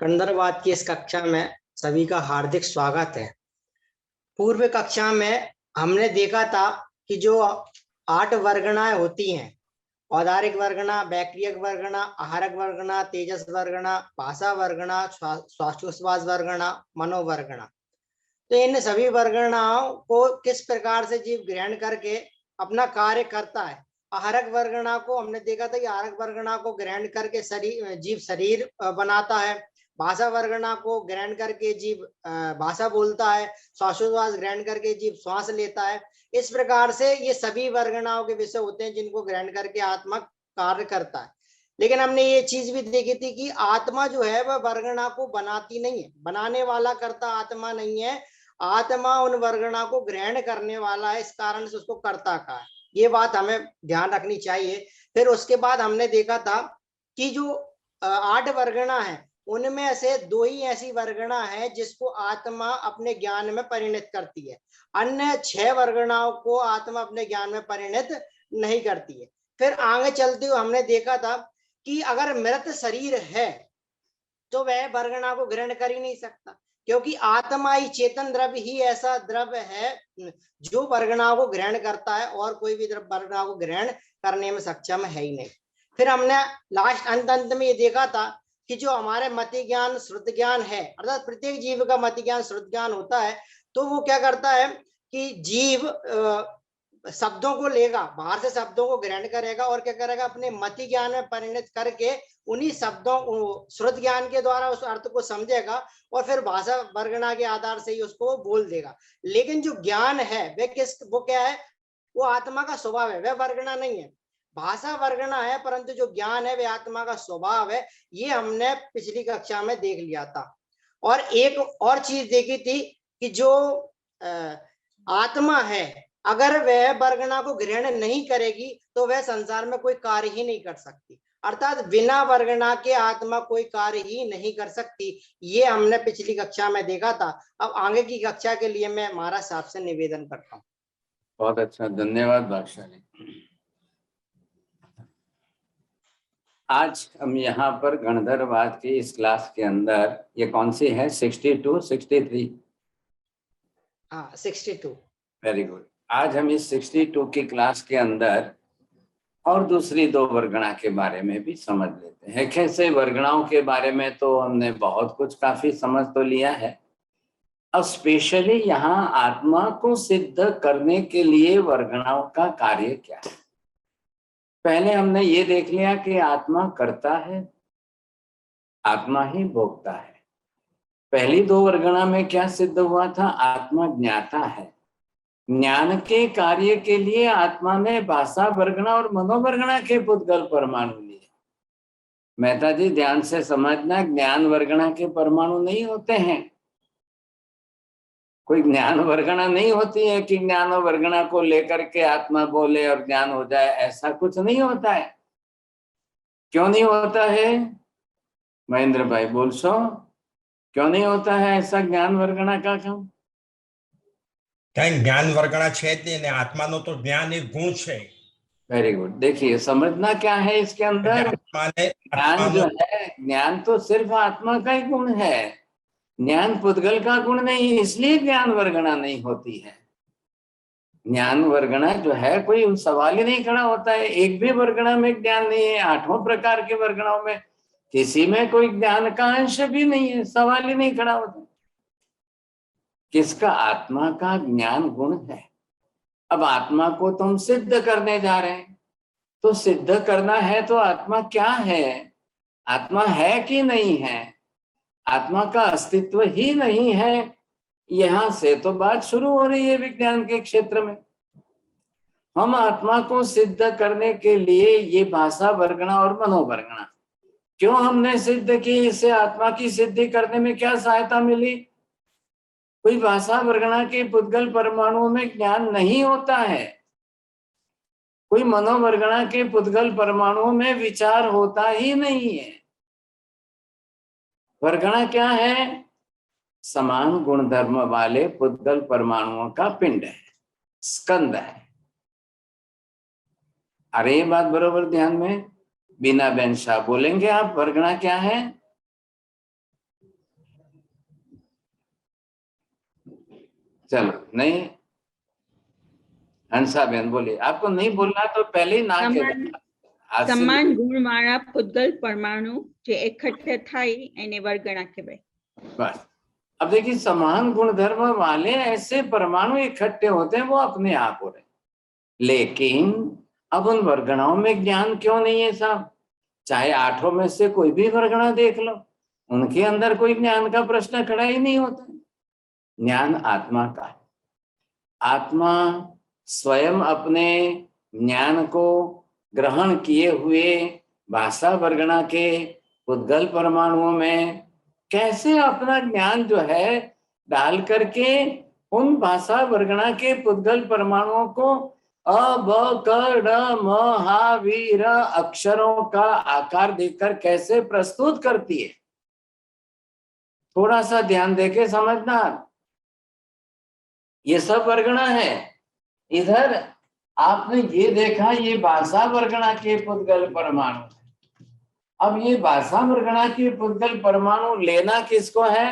कंदरवाद की इस कक्षा में सभी का हार्दिक स्वागत है। पूर्व कक्षा में हमने देखा था कि जो 8 वर्गणाएं होती हैं, औदारिक वर्गणा, बैक्रियक वर्गणा, आहारक वर्गणा, तेजस वर्गणा, भाषा वर्गणा, श्वासोच्छ्वास वर्गणा, मनोवर्गणा। तो इन सभी वर्गणाओं को किस प्रकार से जीव ग्रहण करके अपना कार्य करता है। आहारक वर्गणा को हमने देखा था कि आहारक वर्गणा को ग्रहण करके जीव शरीर बनाता है। भाषा वर्गणा को ग्रहण करके जीव भाषा बोलता है। श्वासोच्छ्वास ग्रहण करके जीव श्वास लेता है। इस प्रकार से ये सभी वर्गणाओं के विषय होते हैं जिनको ग्रहण करके आत्मा कार्य करता है। लेकिन हमने ये चीज भी देखी थी कि आत्मा जो है वह वर्गणा को बनाती नहीं है, बनाने वाला करता आत्मा नहीं है। आत्मा उन वर्गणा को ग्रहण करने वाला है, इस कारण से उसको कर्ता कहा है। ये बात हमें ध्यान रखनी चाहिए। फिर उसके बाद हमने देखा था कि जो 8 वर्गणा है उनमें से 2 ही ऐसी वर्गणा है जिसको आत्मा अपने ज्ञान में परिणत करती है। अन्य 6 वर्गणाओं को आत्मा अपने ज्ञान में परिणत नहीं करती है। फिर आगे चलते हुए हमने देखा था कि अगर मृत शरीर है तो वह वर्गणा को ग्रहण कर ही नहीं सकता, क्योंकि आत्मा ही, चेतन द्रव्य ही ऐसा द्रव्य है जो वर्गणा को ग्रहण करता है, और कोई भी द्रव्य वर्गणा को ग्रहण करने में सक्षम है ही नहीं। फिर हमने लास्ट अंत में ये देखा था कि जो हमारे मति ज्ञान श्रुत ज्ञान है, अर्थात प्रत्येक जीव का मति ज्ञान श्रुत ज्ञान होता है, तो वो क्या करता है कि जीव शब्दों को लेगा, बाहर से शब्दों को ग्रहण करेगा और क्या करेगा, अपने मति ज्ञान में परिणत करके उन्हीं शब्दों, श्रुत ज्ञान के द्वारा उस अर्थ को समझेगा और फिर भाषा वर्गणा के आधार से ही उसको बोल देगा। लेकिन जो ज्ञान है वो क्या है, वो आत्मा का स्वभाव है, वह वर्गणा नहीं है। भाषा वर्गणा है, परंतु जो ज्ञान है वह आत्मा का स्वभाव है। ये हमने पिछली कक्षा में देख लिया था। और एक और चीज देखी थी कि जो आत्मा है, अगर वह वर्गणा को ग्रहण नहीं करेगी तो वह संसार में कोई कार्य ही नहीं कर सकती। अर्थात बिना वर्गणा के आत्मा कोई कार्य ही नहीं कर सकती। ये हमने पिछली कक्षा में देखा था। अब आगे की कक्षा के लिए मैं महाराज साहब से निवेदन करता हूँ। बहुत अच्छा, धन्यवाद बादशाह जी। आज हम यहाँ पर गणधरवाद की इस क्लास के अंदर, ये कौन सी है, 62, 63? हाँ, 62। Very good. आज हम इस 62 की क्लास के अंदर और दूसरी 2 वर्गणा के बारे में भी समझ लेते हैं। कैसे वर्गणाओं के बारे में तो हमने बहुत कुछ काफी समझ तो लिया है। अब स्पेशली यहाँ आत्मा को सिद्ध करने के लिए वर्गणाओं का कार्य क्या है। पहले हमने ये देख लिया कि आत्मा करता है, आत्मा ही भोगता है। पहली 2 वर्गणा में क्या सिद्ध हुआ था, आत्मा ज्ञाता है। ज्ञान के कार्य के लिए आत्मा ने भाषा वर्गणा और मनोवर्गणा के पुद्गल परमाणु लिए। मेहता जी ध्यान से समझना, ज्ञान वर्गणा के परमाणु नहीं होते हैं। कोई ज्ञान वर्गणा नहीं होती है कि ज्ञान और वर्गणा को लेकर के आत्मा बोले और ज्ञान हो जाए, ऐसा कुछ नहीं होता है। क्यों नहीं होता है महेंद्र भाई, बोल सो, क्यों नहीं होता है ऐसा ज्ञान वर्गणा का काम? ज्ञान वर्गणा छे ने आत्मा नो तो ज्ञान एक गुण छे। Very good. देखिए समझना क्या है इसके अंदर, ज्ञान जो है, ज्ञान तो सिर्फ आत्मा का ही गुण है, ज्ञान पुद्गल का गुण नहीं, इसलिए ज्ञान वर्गणा नहीं होती है। ज्ञान वर्गणा जो है कोई सवाल ही नहीं खड़ा होता है। एक भी वर्गणा में ज्ञान नहीं है। 8 प्रकार के वर्गणाओं में किसी में कोई ज्ञान का अंश भी नहीं है, सवाल ही नहीं खड़ा होता। किसका? आत्मा का ज्ञान गुण है। अब आत्मा को तुम सिद्ध करने जा रहे हैं, तो सिद्ध करना है तो आत्मा क्या है, आत्मा है कि नहीं है, आत्मा का अस्तित्व ही नहीं है, यहां से तो बात शुरू हो रही है विज्ञान के क्षेत्र में। हम आत्मा को सिद्ध करने के लिए ये भाषा वर्गणा और मनोवर्गणा क्यों हमने सिद्ध की, इससे आत्मा की सिद्धि करने में क्या सहायता मिली? कोई भाषा वर्गणा के पुद्गल परमाणुओं में ज्ञान नहीं होता है, कोई मनोवर्गणा के पुद्गल परमाणुओं में विचार होता ही नहीं है। वर्गणा क्या है? समान गुणधर्म वाले पुद्गल परमाणुओं का पिंड है, स्कंद है। अरे ये बात बरोबर ध्यान में, बिना बेन शाह बोलेंगे आप, वर्गणा क्या है? चलो, नहीं हंसा बहन बोलिए, आपको नहीं बोलना तो पहले ही ना कह સમાન ગુણવાળા પૂતગલ પરમાણુ જે એકઠે થાય એને વર્ગણા કહેવાય. बस अब देखिए, समान गुण धर्म वाले ऐसे परमाणु इकट्ठे होते हैं, वो अपने आप हो रहे, लेकिन अब उन वर्गणाओं में ज्ञान क्यों नहीं है साहब? चाहे आठों में से कोई भी वर्गणा देख लो, उनके अंदर कोई ज्ञान का प्रश्न खड़ा ही नहीं होता. ज्ञान आत्मा का है. आत्मा स्वयं अपने ज्ञान को ग्रहण किए हुए भाषा वर्गणा के पुद्गल परमाणुओं में कैसे अपना ज्ञान जो है डाल करके उन भाषा वर्गणा के पुद्गल परमाणुओं को अ ब क ड म ह वी र अक्षरों का आकार देकर कैसे प्रस्तुत करती है, थोड़ा सा ध्यान देके समझना. ये सब वर्गणा है. इधर आपने ये देखा, ये भाषा वर्गणा के पुद्गल परमाणु. अब ये भाषा वर्गणा के पुद्गल परमाणु लेना किसको है?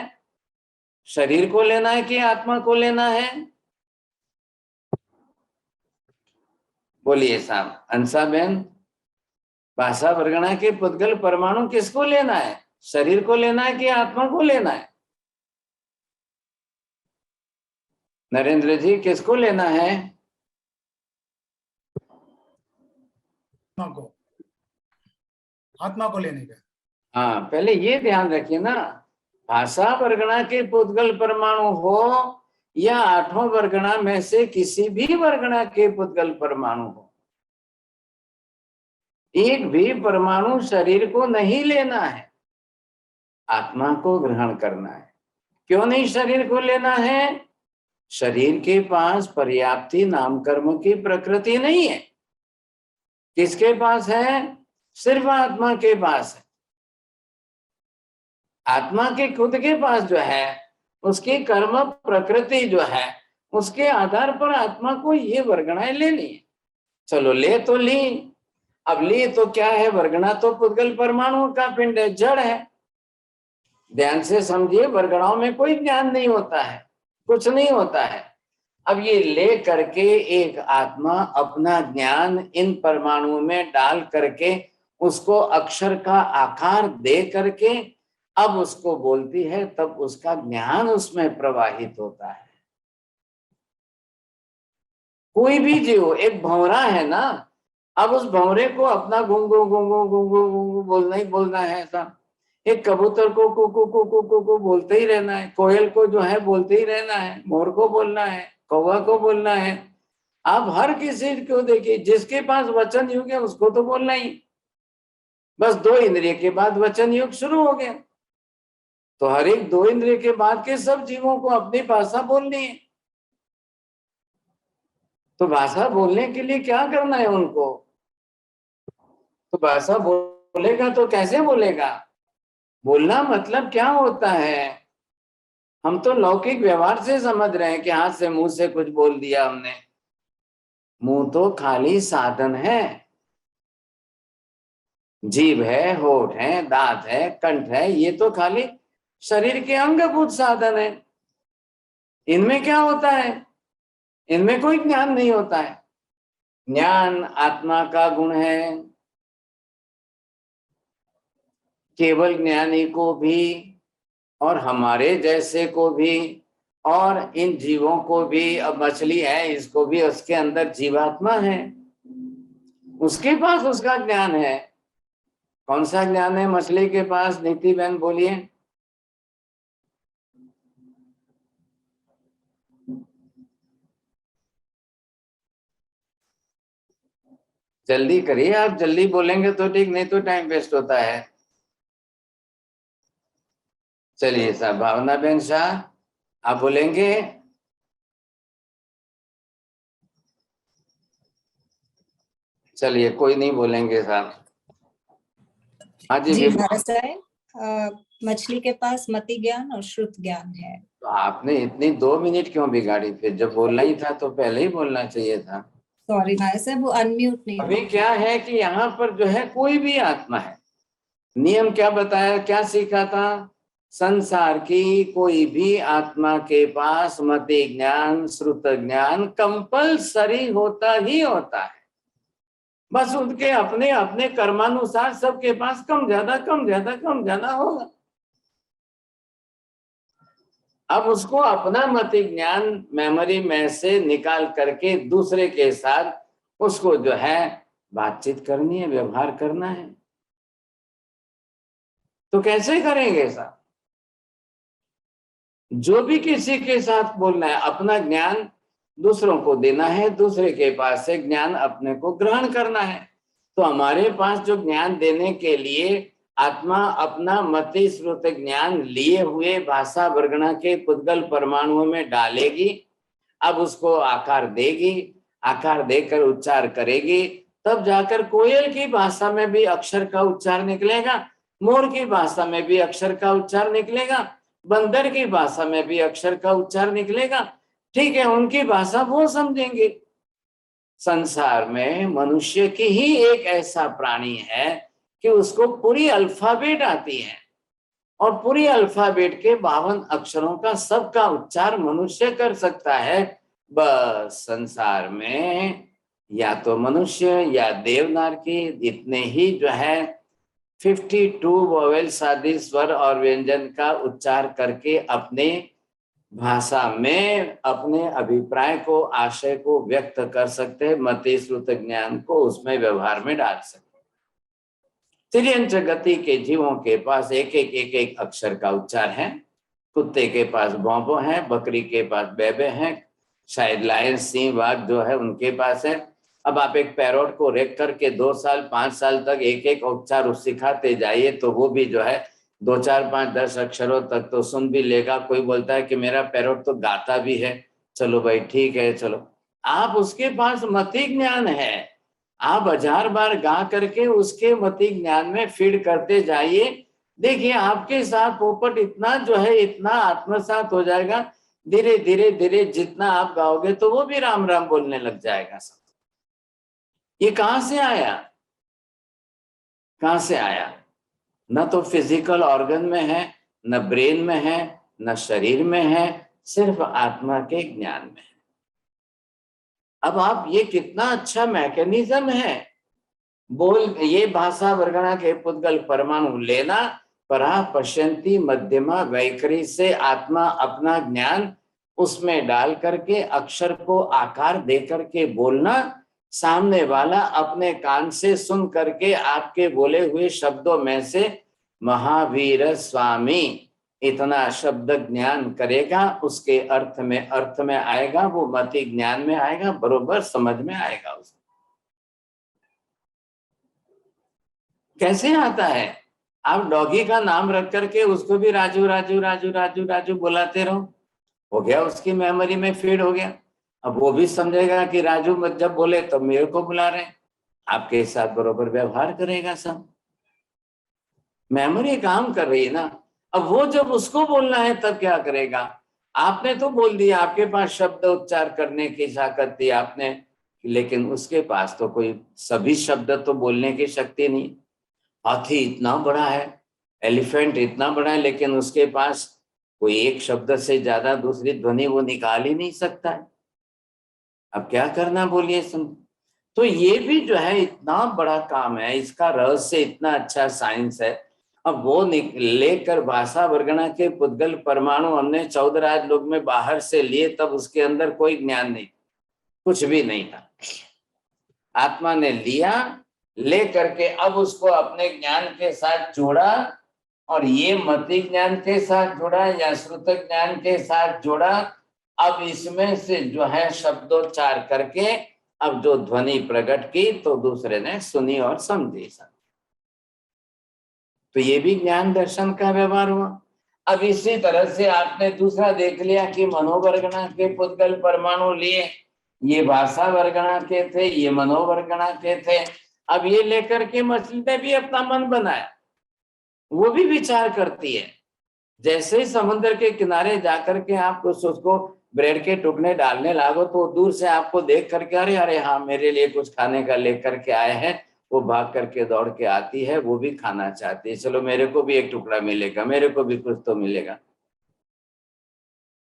शरीर को लेना है कि आत्मा को लेना है? बोलिए साहब, अंसा बहन, भाषा वर्गणा के पुद्गल परमाणु किसको लेना है? शरीर को लेना है कि आत्मा को लेना है? नरेंद्र जी, किसको लेना है? आत्मा को लेने का. हाँ, पहले ये ध्यान रखिए ना, भाषा वर्गणा के पुद्गल परमाणु हो या आठों वर्गणा में से किसी भी वर्गणा के पुद्गल परमाणु हो, एक भी परमाणु शरीर को नहीं लेना है, आत्मा को ग्रहण करना है. क्यों नहीं शरीर को लेना है? शरीर के पास पर्याप्ति नाम कर्म की प्रकृति नहीं है. किसके पास है? सिर्फ आत्मा के पास है. आत्मा के खुद के पास जो है, उसकी कर्म प्रकृति जो है, उसके आधार पर आत्मा को ये वर्गणाएं लेनी है. चलो, ले तो ली. अब ली तो क्या है? वर्गणा तो पुद्गल परमाणु का पिंड है, जड़ है. ध्यान से समझिए, वर्गणाओं में कोई ज्ञान नहीं होता है, कुछ नहीं होता है. अब ये ले करके एक आत्मा अपना ज्ञान इन परमाणुओं में डाल करके उसको अक्षर का आकार दे करके अब उसको बोलती है, तब उसका ज्ञान उसमें प्रवाहित होता है. कोई भी जीव, एक भंवरा है ना, अब उस भंवरे को अपना गुंगू गुंगू गुंगू गुंगू बोलना ही बोलना है साहब. एक कबूतर को कुकू कुकू कुकू बोलते ही रहना है, कोयल को जो है बोलते ही रहना है, मोर को बोलना है, कौवा को बोलना है. आप हर किसी को देखिए, जिसके पास वचन युग है उसको तो बोलना ही. बस 2 इंद्रिय के बाद वचन युग शुरू हो गया, तो हर एक 2 इंद्रिय के बाद के सब जीवों को अपनी भाषा बोलनी है. तो भाषा बोलने के लिए क्या करना है उनको? तो भाषा बोलेगा तो कैसे बोलेगा? बोलना मतलब क्या होता है? हम तो लौकिक व्यवहार से समझ रहे हैं कि हाथ से मुंह से कुछ बोल दिया हमने. मुंह तो खाली साधन है. जीभ है, होठ है, दांत है, कंठ है, ये तो खाली शरीर के अंगभूत साधन है. इनमें क्या होता है? इनमें कोई ज्ञान नहीं होता है. ज्ञान आत्मा का गुण है. केवल ज्ञानी को भी और हमारे जैसे को भी और इन जीवों को भी, अब मछली है इसको भी, उसके अंदर जीवात्मा है, उसके पास उसका ज्ञान है. कौन सा ज्ञान है मछली के पास? नीति बहन बोलिए. जल्दी करिए, आप जल्दी बोलेंगे तो ठीक, नहीं तो टाइम वेस्ट होता है. चलिए साहब, भावना बहन शाह, आप बोलेंगे. चलिए, कोई नहीं बोलेंगे साहब. हाँ जी भारत साहब, मछली के पास मति ज्ञान और श्रुत ज्ञान है. तो आपने इतनी 2 मिनट क्यों बिगाड़ी? फिर जब बोलना ही था तो पहले ही बोलना चाहिए था. सॉरी भाई साहब, वो अनम्यूट नहीं. अभी क्या है कि यहाँ पर जो है कोई भी आत्मा है. नियम क्या बताया, क्या सीखा था? संसार की कोई भी आत्मा के पास मति ज्ञान श्रुत ज्ञान कंपलसरी होता ही होता है। बस उनके अपने अपने कर्मानुसार सबके पास कम ज्यादा होगा। अब उसको अपना मति ज्ञान मेमोरी में से निकाल करके दूसरे के साथ उसको जो है बातचीत करनी है, व्यवहार करना है। तो कैसे करेंगे साहब? जो भी किसी के साथ बोलना है, अपना ज्ञान दूसरों को देना है, दूसरे के पास से ज्ञान अपने को ग्रहण करना है। तो हमारे पास जो ज्ञान देने के लिए आत्मा अपना मति श्रुत ज्ञान लिए हुए भाषा वर्गणा के पुद्गल परमाणुओं में डालेगी। अब उसको आकार देगी, आकार देकर उच्चार करेगी, तब जाकर कोयल की भाषा में भी अक्षर का उच्चार निकलेगा, मोर की भाषा में भी अक्षर का उच्चार निकलेगा, बंदर की भाषा में भी अक्षर का उच्चार निकलेगा। ठीक है, उनकी भाषा वो समझेंगे। संसार में मनुष्य की ही एक ऐसा प्राणी है कि उसको पूरी अल्फाबेट आती है, और पूरी अल्फाबेट के 52 अक्षरों का सबका उच्चार मनुष्य कर सकता है। बस संसार में या तो मनुष्य या देवनागरी इतने ही जो है 52 वोवेल्स आदि स्वर और व्यंजन का उच्चार करके अपने भाषा में अपने अभिप्राय को, आशय को व्यक्त कर सकते हैं, मति श्रुत ज्ञान को उसमें व्यवहार में डाल सकते। तिर्यंच गति के जीवों के पास एक एक अक्षर का उच्चार है। कुत्ते के पास भौंभो है, बकरी के पास बेबे है, शायद लायन सिंह बाघ जो है उनके पास है। अब आप एक पैरोट को रेख करके 2 साल 5 साल तक एक उच्चार सिखाते जाइए तो वो भी जो है 2 4 5 10 अक्षरों तक तो सुन भी लेगा। कोई बोलता है कि मेरा पैरोट तो गाता भी है, चलो भाई ठीक है, चलो। आप उसके पास मति ज्ञान है, आप 1000 बार गा करके उसके मति ज्ञान में फीड करते जाइए। देखिए आपके साथ पोपट इतना जो है इतना आत्मसात हो जाएगा, धीरे धीरे धीरे जितना आप गाओगे तो वो भी राम राम बोलने लग जाएगा। सब ये कहां से आया? कहां से आया? न तो फिजिकल ऑर्गन में है, न ब्रेन में है, न शरीर में है, सिर्फ आत्मा के ज्ञान में है। अब आप ये कितना अच्छा मैकेनिज्म है। बोल ये भाषा वर्गणा के पुद्गल परमाणु लेना, परा पश्यंती मध्यमा वैखरी से आत्मा अपना ज्ञान उसमें डाल करके अक्षर को आकार दे करके बोलना, सामने वाला अपने कान से सुन करके आपके बोले हुए शब्दों में से महावीर स्वामी इतना शब्द ज्ञान करेगा, उसके अर्थ में आएगा, वो मति ज्ञान में आएगा, बरोबर समझ में आएगा उसको। कैसे आता है? आप डॉगी का नाम रख करके उसको भी राजू राजू राजू राजू राजू बुलाते रहो, हो गया, उसकी मेमोरी में फीड हो गया। अब वो भी समझेगा कि राजू मत जब बोले तो मेरे को बुला रहे, आपके साथ बरोबर व्यवहार करेगा। सब मेमोरी काम कर रही है ना। अब वो जब उसको बोलना है तब क्या करेगा? आपने तो बोल दिया, आपके पास शब्द उच्चार करने की ताकत थी आपने, लेकिन उसके पास तो कोई सभी शब्द तो बोलने की शक्ति नहीं। हाथी इतना बड़ा है, एलिफेंट इतना बड़ा है, लेकिन उसके पास कोई एक शब्द से ज्यादा दूसरी ध्वनि वो निकाल ही नहीं सकता है। अब क्या करना बोलिए सुन। तो ये भी जो है इतना बड़ा काम है, इसका रहस्य इतना अच्छा साइंस है। अब वो लेकर भाषा वर्गणा के पुद्गल परमाणु हमने 14 राजलोक में बाहर से लिए, तब उसके अंदर कोई ज्ञान नहीं, कुछ भी नहीं था। आत्मा ने लिया, ले करके अब उसको अपने ज्ञान के साथ जोड़ा, और ये मति ज्ञान के साथ जोड़ा या श्रुत ज्ञान के साथ जोड़ा। अब इसमें से जो है शब्दोच्चार करके अब जो ध्वनि प्रकट की तो दूसरे ने सुनी और समझी। तो ये भी ज्ञान दर्शन का व्यवहार हुआ। अब इसी तरह से आपने दूसरा देख लिया कि मनोवर्गणा के पुद्गल परमाणु लिए, ये भाषा वर्गणा के थे, ये मनोवर्गणा के थे। अब ये लेकर के मछली ने भी अपना मन बनाया, वो भी विचार करती है। जैसे ही समुद्र के किनारे जाकर के आप उसको ब्रेड के टुकड़े डालने लागो तो दूर से आपको देख करके अरे अरे हाँ मेरे लिए कुछ खाने का लेकर के आए हैं, वो भाग करके दौड़ के आती है, वो भी खाना चाहती है, चलो मेरे को भी एक टुकड़ा मिलेगा, मेरे को भी कुछ तो मिलेगा।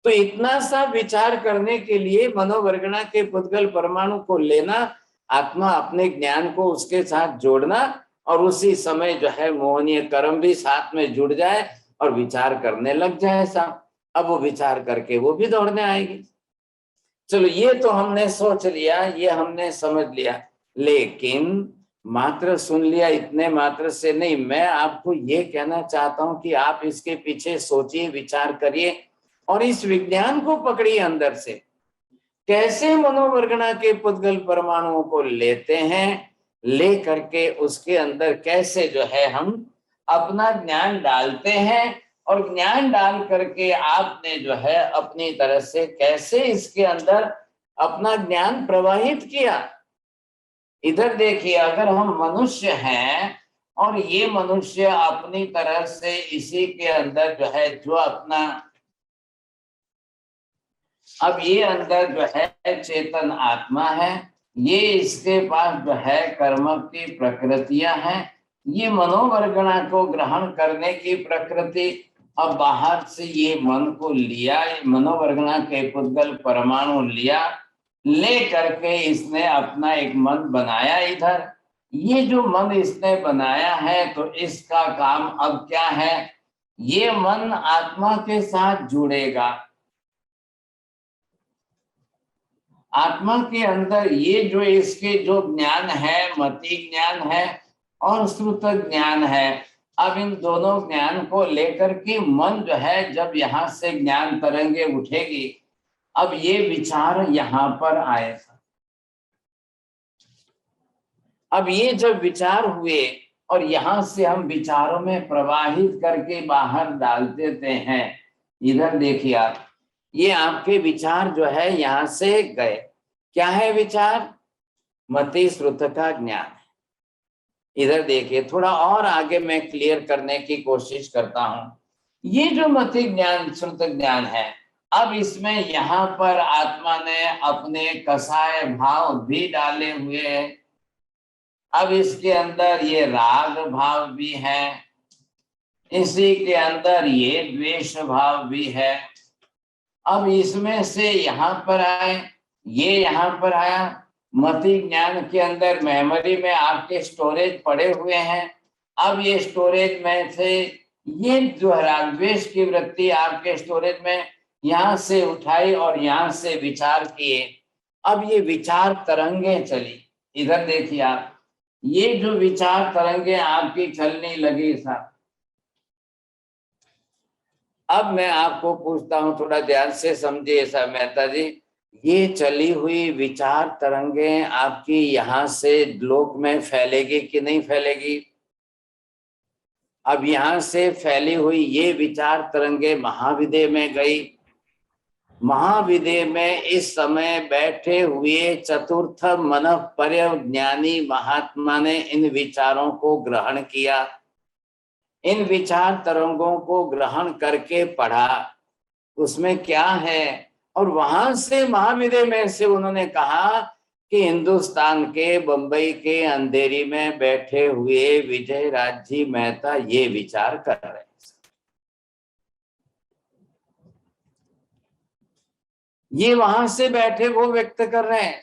तो इतना सा विचार करने के लिए मनोवर्गणा के पुद्गल परमाणु को लेना, आत्मा अपने ज्ञान को उसके साथ जोड़ना, और उसी समय जो है मोहनीय कर्म भी साथ में जुड़ जाए और विचार करने लग जाए साहब। अब वो विचार करके वो भी दौड़ने आएगी। चलो ये तो हमने सोच लिया, ये हमने समझ लिया, लेकिन मात्र सुन लिया इतने मात्र से नहीं। मैं आपको ये कहना चाहता हूं कि आप इसके पीछे सोचिए, विचार करिए और इस विज्ञान को पकड़िए अंदर से। कैसे मनोवर्गणा के पुद्गल परमाणुओं को लेते हैं, ले करके उसके अंदर कैसे जो है हम अपना ज्ञान डालते हैं, और ज्ञान डाल करके आपने जो है अपनी तरह से कैसे इसके अंदर अपना ज्ञान प्रवाहित किया। इधर देखिए, अगर हम मनुष्य हैं और ये मनुष्य अपनी तरह से इसी के अंदर जो है जो अपना, अब ये अंदर जो है चेतन आत्मा है, ये इसके पास जो है कर्म की प्रकृतियां हैं, ये मनोवर्गणा को ग्रहण करने की प्रकृति। अब बाहर से ये मन को लिया, ये मनोवर्गणा के पुद्गल परमाणु लिया, ले करके इसने अपना एक मन बनाया इधर। ये जो मन इसने बनाया है, तो इसका काम अब क्या है, ये मन आत्मा के साथ जुड़ेगा। आत्मा के अंदर ये जो इसके जो ज्ञान है, मति ज्ञान है और श्रुत ज्ञान है, अब इन दोनों ज्ञान को लेकर के मन जो है जब यहाँ से ज्ञान तरंगे उठेगी, अब ये विचार यहाँ पर आएगा। अब ये जब विचार हुए और यहाँ से हम विचारों में प्रवाहित करके बाहर डाल देते हैं, इधर देखिए आप, ये आपके विचार जो है यहाँ से गए। क्या है विचार? मति श्रुत का ज्ञान है। इधर देखिए, थोड़ा और आगे मैं क्लियर करने की कोशिश करता हूं। ये जो मति ज्ञान श्रुत ज्ञान है, अब इसमें यहाँ पर आत्मा ने अपने कसाय भाव भी डाले हुए हैं। अब इसके अंदर ये राग भाव भी है, इसी के अंदर ये द्वेष भाव भी है। अब इसमें से यहाँ पर आए, ये यहाँ पर आया, मति ज्ञान के अंदर मेमोरी में आपके स्टोरेज पड़े हुए हैं। अब ये स्टोरेज में से ये जो राग द्वेष की वृत्ति आपके स्टोरेज में यहाँ से उठाई और यहाँ से विचार किए। अब ये विचार तरंगे चली। इधर देखिए आप, ये जो विचार तरंगे आपकी चलने लगी साहब। अब मैं आपको पूछता हूं, थोड़ा ध्यान से समझिए साहब मेहता जी, ये चली हुई विचार तरंगे आपकी यहाँ से लोक में फैलेगी कि नहीं फैलेगी? अब यहाँ से फैली हुई ये विचार तरंगे महाविदय में गई। महाविदय में इस समय बैठे हुए चतुर्थ मनः पर्यज्ञानी महात्मा ने इन विचारों को ग्रहण किया। इन विचार तरंगों को ग्रहण करके पढ़ा, उसमें क्या है, और वहां से महाविदय में से उन्होंने कहा कि हिंदुस्तान के बंबई के अंधेरी में बैठे हुए विजय राज जी मेहता ये विचार कर रहे हैं। ये वहां से बैठे वो व्यक्त कर रहे हैं।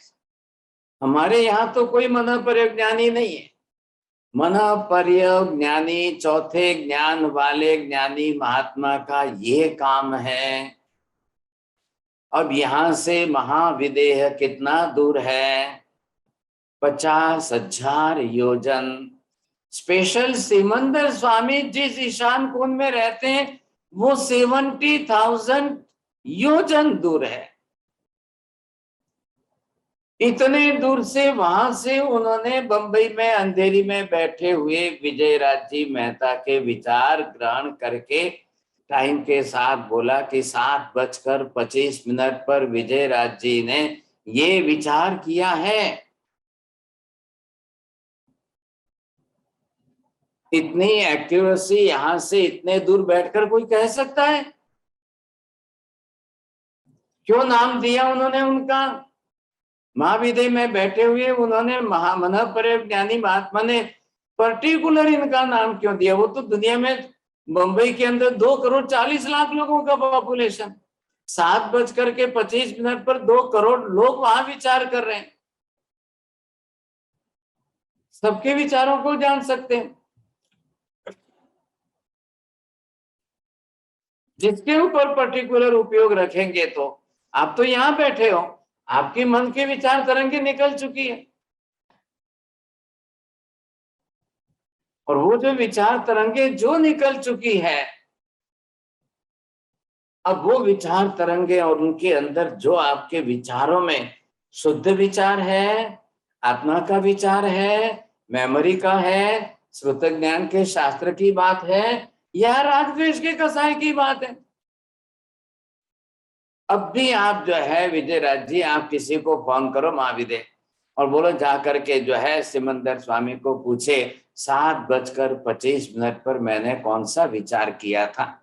हमारे यहाँ तो कोई मन पर्यज्ञानी नहीं है। मन पर्यज्ञानी, चौथे ज्ञान वाले ज्ञानी महात्मा का ये काम है। अब यहाँ से महाविदेह कितना दूर है? 50,000 योजन। स्पेशल सिमंदर स्वामी जिस ईशान कुंड में रहते हैं वो 70,000 योजन दूर है। इतने दूर से वहां से उन्होंने बंबई में अंधेरी में बैठे हुए विजय राज जी मेहता के विचार ग्रहण करके टाइम के साथ बोला कि 7:25 पर विजय राज जी ने ये विचार किया है। इतनी एक्यूरेसी यहां से इतने दूर बैठकर कोई कह सकता है? क्यों नाम दिया उन्होंने उनका? महाविद्य में बैठे हुए उन्होंने मन परिज्ञानी महात्मा ने पर्टिकुलर इनका नाम क्यों दिया? वो तो दुनिया में मुंबई के अंदर 2,40,00,000 लोगों का पॉपुलेशन, 7:25 पर 2 करोड़ लोग वहां विचार कर रहे हैं। सबके विचारों को जान सकते हैं। जिसके ऊपर पर्टिकुलर उपयोग रखेंगे तो आप तो यहां बैठे हो, आपके मन के विचार तरंगे निकल चुकी है, और वो जो विचार तरंगे जो निकल चुकी है, अब वो विचार तरंगे और उनके अंदर जो आपके विचारों में शुद्ध विचार है, आत्मा का विचार है, मेमोरी का है, श्रुत ज्ञान के शास्त्र की बात है, या राग द्वेष के कसाय की बात है। अब भी आप जो है विजय राज जी, आप किसी को फोन करो महाविद्य और बोलो जा करके जो है सिमंदर स्वामी को पूछे 7:25 पर मैंने कौन सा विचार किया था,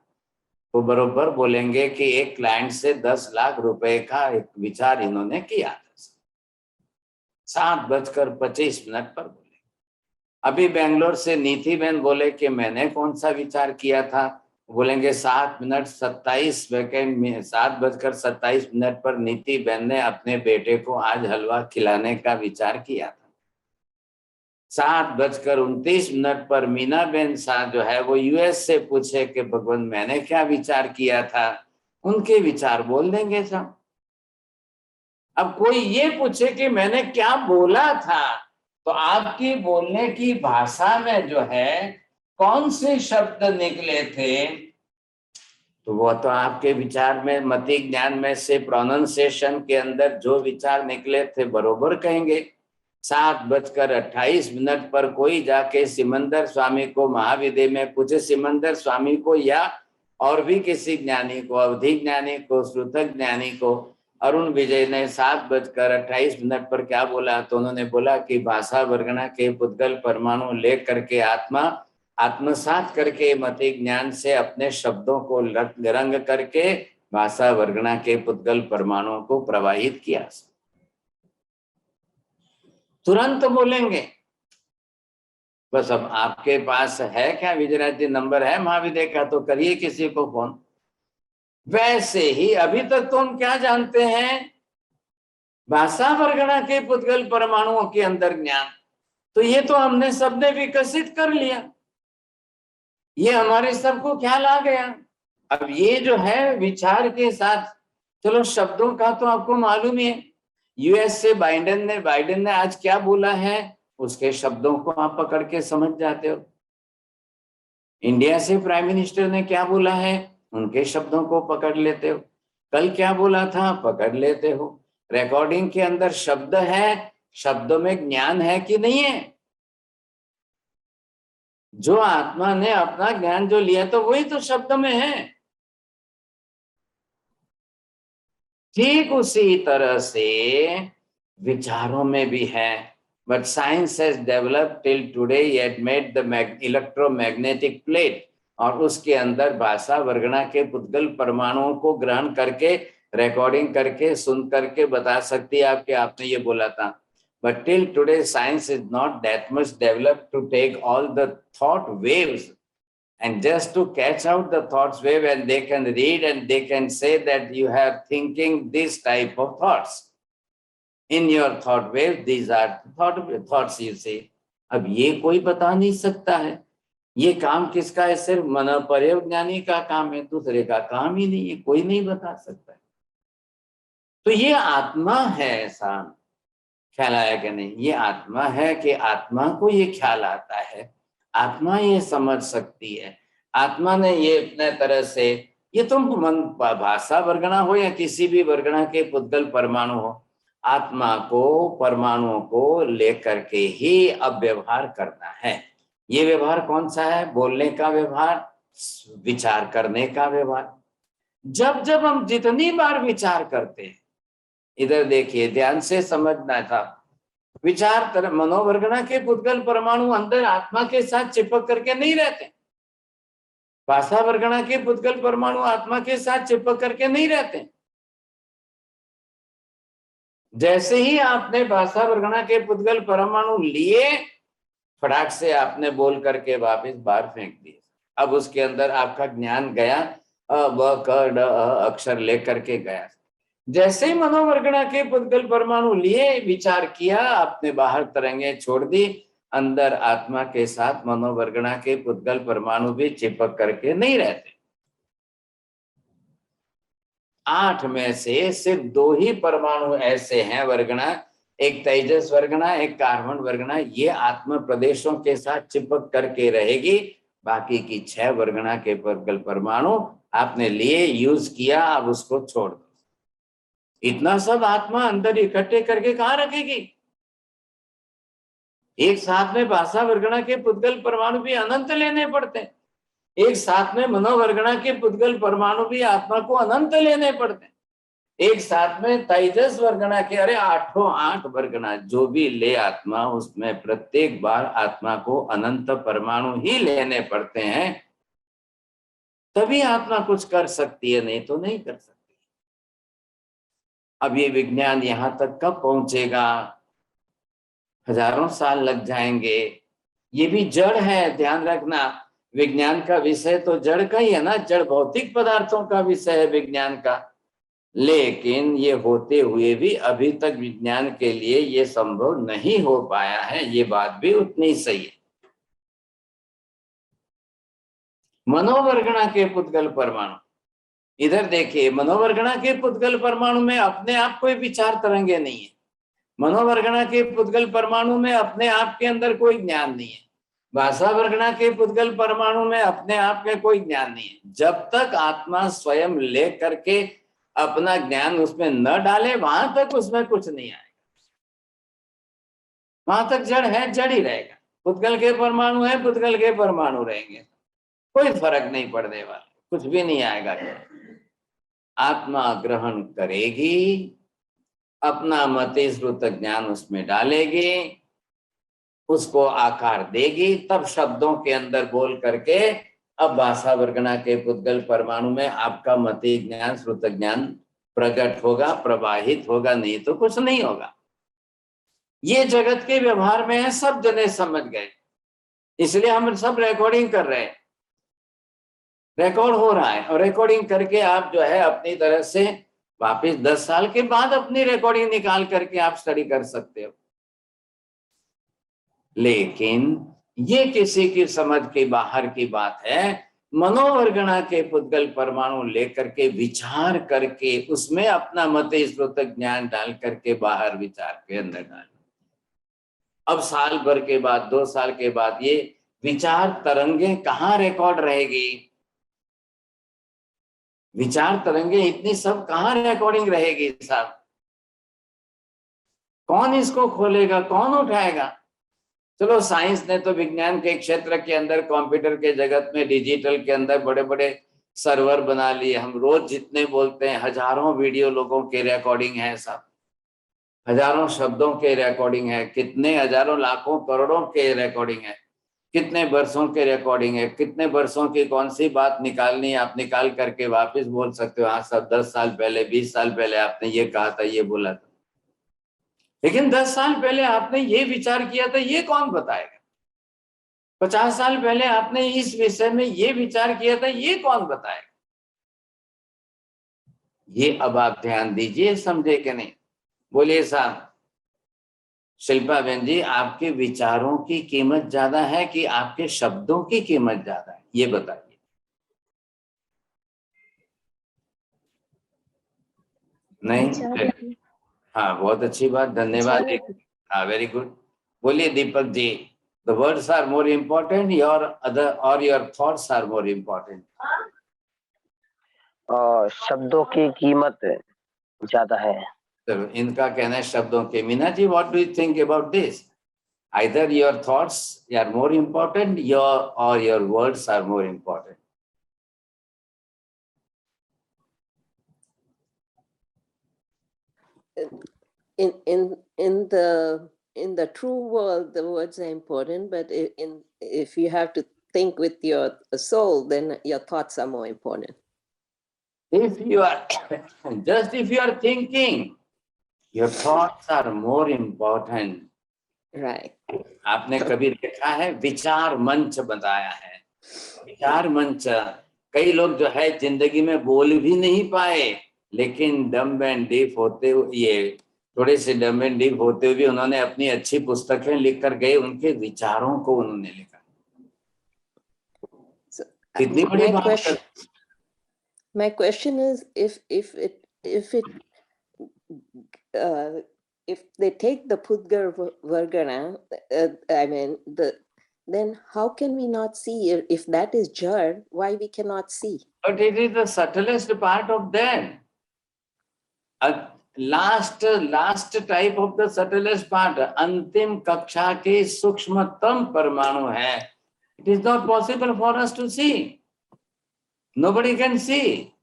वो बरोबर बोलेंगे कि एक क्लाइंट से 10 लाख रुपए का एक विचार इन्होंने किया था। 7:25 पर बोले। अभी बेंगलोर से नीति बहन बोले कि मैंने कौन सा विचार किया था, बोलेंगे 7:27 पर नीति बहन ने अपने बेटे को आज हलवा खिलाने का विचार किया था। 7:29 पर मीना बहन साहब जो है वो यूएस से पूछे कि भगवान मैंने क्या विचार किया था, उनके विचार बोल देंगे सब। अब कोई ये पूछे कि मैंने क्या बोला था, तो आपकी बोलने की भाषा में जो है कौन से शब्द निकले थे, तो वो तो आपके विचार में मति ज्ञान में से प्रोनाउंसिएशन के अंदर जो विचार निकले थे बरोबर कहेंगे। 7:28 पर कोई जाके सिमंदर स्वामी को महाविद्य में पूछे, सिमंदर स्वामी को या और भी किसी ज्ञानी को, अवधि ज्ञानी को, श्रुतक ज्ञानी को, अरुण विजय ने 7:28 पर क्या बोला, तो उन्होंने बोला कि भाषा वर्गणा के पुद्गल परमाणु ले करके आत्मसात करके मति ज्ञान से अपने शब्दों को रंग करके भाषा वर्गणा के पुद्गल परमाणुओं को प्रवाहित किया। तुरंत बोलेंगे। बस अब आपके पास है क्या विजयराज जी नंबर है महाविद्य का, तो करिए किसी को फोन। वैसे ही अभी तक तो हम क्या जानते हैं, भाषा वर्गणा के पुद्गल परमाणुओं के अंदर ज्ञान, तो ये तो हमने सबने विकसित कर लिया, ये हमारे सबको ख्याल आ गया। अब ये जो है विचार के साथ, चलो शब्दों का तो आपको मालूम ही है, यूएस से बाइडेन ने आज क्या बोला है, उसके शब्दों को आप पकड़ के समझ जाते हो। इंडिया से प्राइम मिनिस्टर ने क्या बोला है, उनके शब्दों को पकड़ लेते हो। कल क्या बोला था, पकड़ लेते हो। रिकॉर्डिंग के अंदर शब्द है, शब्दों में ज्ञान है कि नहीं है। जो आत्मा ने अपना ज्ञान जो लिया तो वही तो शब्द में है। ठीक उसी तरह से विचारों में भी है। But science has developed till today, yet made the electromagnetic plate, और उसके अंदर भाषा वर्गणा के पुद्गल परमाणुओं को ग्रहण करके रिकॉर्डिंग करके सुन करके बता सकती है आपके, आपने ये बोला था। But till today science is not that much developed to take all the thought waves and just to catch out the thoughts wave, and they can read and they can say that you have thinking this type of thoughts. In your thought wave, these are thoughts you say. अब ये कोई बता नहीं सकता है, ये काम किसका है, सिर्फ मनोपर्यज्ञानी का काम है, दूसरे का काम ही नहीं है, कोई नहीं बता सकता है। तो ये आत्मा है, ऐसा ख्याल आया कि नहीं, ये आत्मा है कि आत्मा को ये ख्याल आता है, आत्मा ये समझ सकती है, आत्मा ने ये अपने तरह से, ये तुम भाषा वर्गणा हो या किसी भी वर्गणा के पुद्गल परमाणु हो, आत्मा को परमाणुओं को लेकर के ही अब व्यवहार करना है। ये व्यवहार कौन सा है, बोलने का व्यवहार, विचार करने का व्यवहार। जब जब हम जितनी बार विचार करते हैं, इधर देखिए ध्यान से समझना था, विचार मनोवर्गणा के पुद्गल परमाणु अंदर आत्मा के साथ चिपक करके नहीं रहते, भाषा वर्गणा के पुद्गल परमाणु आत्मा के साथ चिपक करके नहीं रहते। जैसे ही आपने भाषा वर्गणा के पुद्गल परमाणु लिए, फटाक से आपने बोल करके वापस बाहर फेंक दिए। अब उसके अंदर आपका ज्ञान गया, अ ब क ड अक्षर लेकर के गया। जैसे ही मनोवर्गणा के पुद्गल परमाणु लिए, विचार किया, आपने बाहर तरंगे छोड़ दी, अंदर आत्मा के साथ मनोवर्गणा के पुद्गल परमाणु भी चिपक करके नहीं रहते। 8 में से सिर्फ 2 ही परमाणु ऐसे हैं वर्गणा, एक तेजस वर्गणा, एक कार्बन वर्गणा, ये आत्म प्रदेशों के साथ चिपक करके रहेगी। बाकी की 6 वर्गणा के पुद्गल परमाणु आपने लिए, यूज किया, अब उसको छोड़ दो। इतना सब आत्मा अंदर इकट्ठे करके कहां रखेगी? एक साथ में भाषा वर्गणा के पुद्गल परमाणु भी अनंत लेने पड़ते हैं, एक साथ में मनोवर्गणा के पुद्गल परमाणु भी आत्मा को अनंत लेने पड़ते हैं, एक साथ में तेजस वर्गणा के 8 वर्गणा जो भी ले आत्मा, उसमें प्रत्येक बार आत्मा को अनंत परमाणु ही लेने पड़ते हैं, तभी आत्मा कुछ कर सकती है, नहीं तो नहीं कर सकती। अब ये विज्ञान यहां तक कब पहुंचेगा? हजारों साल लग जाएंगे। ये भी जड़ है, ध्यान रखना। विज्ञान का विषय तो जड़ का ही है ना, जड़ भौतिक पदार्थों का विषय है विज्ञान का। लेकिन ये होते हुए भी अभी तक विज्ञान के लिए ये संभव नहीं हो पाया है, ये बात भी उतनी सही है। मनोवर्गणा के पुद्गल परमाणु, इधर देखिए, मनोवर्गणा के पुद्गल परमाणु में अपने आप कोई विचार तरंगे नहीं है। मनोवर्गणा के पुद्गल परमाणु में अपने आप के अंदर कोई ज्ञान नहीं है। भाषा वर्गणा के पुद्गल परमाणु में अपने आप में कोई ज्ञान नहीं है। जब तक आत्मा स्वयं ले करके अपना ज्ञान उसमें न डाले, वहां तक उसमें कुछ नहीं आएगा। वहां तक जड़ है, जड़ ही रहेगा। पुद्गल के परमाणु है, पुद्गल के परमाणु रहेंगे, कोई फर्क नहीं पड़ने वाला, कुछ भी नहीं आएगा। आत्मा ग्रहण करेगी, अपना मति श्रुत ज्ञान उसमें डालेगी, उसको आकार देगी, तब शब्दों के अंदर बोल करके अब भाषा वर्गणा के पुद्गल परमाणु में आपका मति ज्ञान, श्रुत ज्ञान प्रकट होगा, प्रवाहित होगा, नहीं तो कुछ नहीं होगा। ये जगत के व्यवहार में है, सब जने समझ गए, इसलिए हम सब रिकॉर्डिंग कर रहे हैं, रिकॉर्ड हो रहा है, और रिकॉर्डिंग करके आप जो है अपनी तरह से वापिस 10 साल के बाद अपनी रिकॉर्डिंग निकाल करके आप स्टडी कर सकते हो। लेकिन ये किसी की समझ के बाहर की बात है। मनोवर्गणा के पुद्गल परमाणु लेकर के विचार करके उसमें अपना मत श्रुत ज्ञान डाल करके बाहर विचार के अंदर डाल। अब साल भर के बाद, 2 साल के बाद ये विचार तरंगे कहाँ रिकॉर्ड रहेगी? विचार तरंगे इतनी सब कहाँ रिकॉर्डिंग रहेगी साहब? कौन इसको खोलेगा, कौन उठाएगा? चलो, साइंस ने तो विज्ञान के क्षेत्र के अंदर, कंप्यूटर के जगत में, डिजिटल के अंदर बड़े बड़े सर्वर बना लिए। हम रोज जितने बोलते हैं, हजारों वीडियो लोगों के रिकॉर्डिंग है साहब, हजारों शब्दों के रिकॉर्डिंग है, कितने हजारों लाखों करोड़ों के रिकॉर्डिंग है, कितने वर्षों के रिकॉर्डिंग है, कितने वर्षों की कौन सी बात निकालनी है, आप निकाल करके वापस बोल सकते हो। हाँ सब 10 साल पहले, 20 साल पहले आपने ये कहा था, ये बोला था। लेकिन 10 साल पहले आपने ये विचार किया था, ये कौन बताएगा? 50 साल पहले आपने इस विषय में ये विचार किया था, ये कौन बताएगा? ये अब आप ध्यान दीजिए, समझे कि नहीं? बोलिए साहब। शिल्पा बहन जी, आपके विचारों की कीमत ज्यादा है कि आपके शब्दों की कीमत ज्यादा है, ये बताइए। नहीं? हाँ, बहुत अच्छी बात, धन्यवाद। हाँ, वेरी गुड। बोलिए Deepak ji, the words are more important your other और your thoughts are more important? शब्दों की कीमत ज्यादा है। चलो, इनका कहना है शब्दों के। Meena ji, what do you think about this? Either your thoughts are more important, or your words are more important. In the true world, the words are important, but if you have to think with your soul, then your thoughts are more important. If you are just if you are thinking, Your thoughts are more important. Right. आपने कभी देखा है विचार मंच बताया है? विचार मंच, कई लोग जो है जिंदगी में बोल भी नहीं पाए, लेकिन डम्ब एंड डीप होते हुए, ये थोड़े से डम्ब एंड डीप होते हुए उन्होंने अपनी अच्छी पुस्तकें लिख कर गए, उनके विचारों को उन्होंने लिखा। So, कितनी बड़ी बात है। my question is, if they take the Pudgal Vargana, I mean then how can we not see if that is Jad? Why we cannot see? But it is the subtlest part of that. Last type of the subtlest part, अंतिम कक्षा के सूक्ष्मतम परमाणु है. It is not possible for us to see. Nobody can see.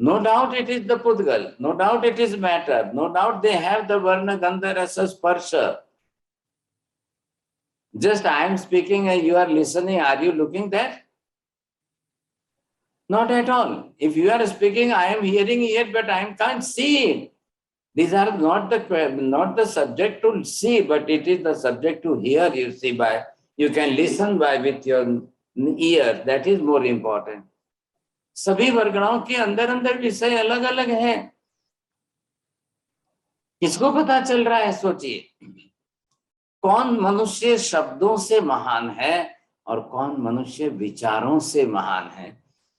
No doubt it is the Pudgal. No doubt it is matter. No doubt they have the Varna Gandha Rasa Sparsha. Just I am speaking and you are listening. Are you looking there? Not at all. If you are speaking, I am hearing it, but I can't see it. These are not the subject to see, but it is the subject to hear. You see, by you can listen by with your ear. That is more important. सभी वर्गणाओं के अंदर अंदर विषय अलग अलग हैं. किसको पता चल रहा है? सोचिए, कौन मनुष्य शब्दों से महान है और कौन मनुष्य विचारों से महान है.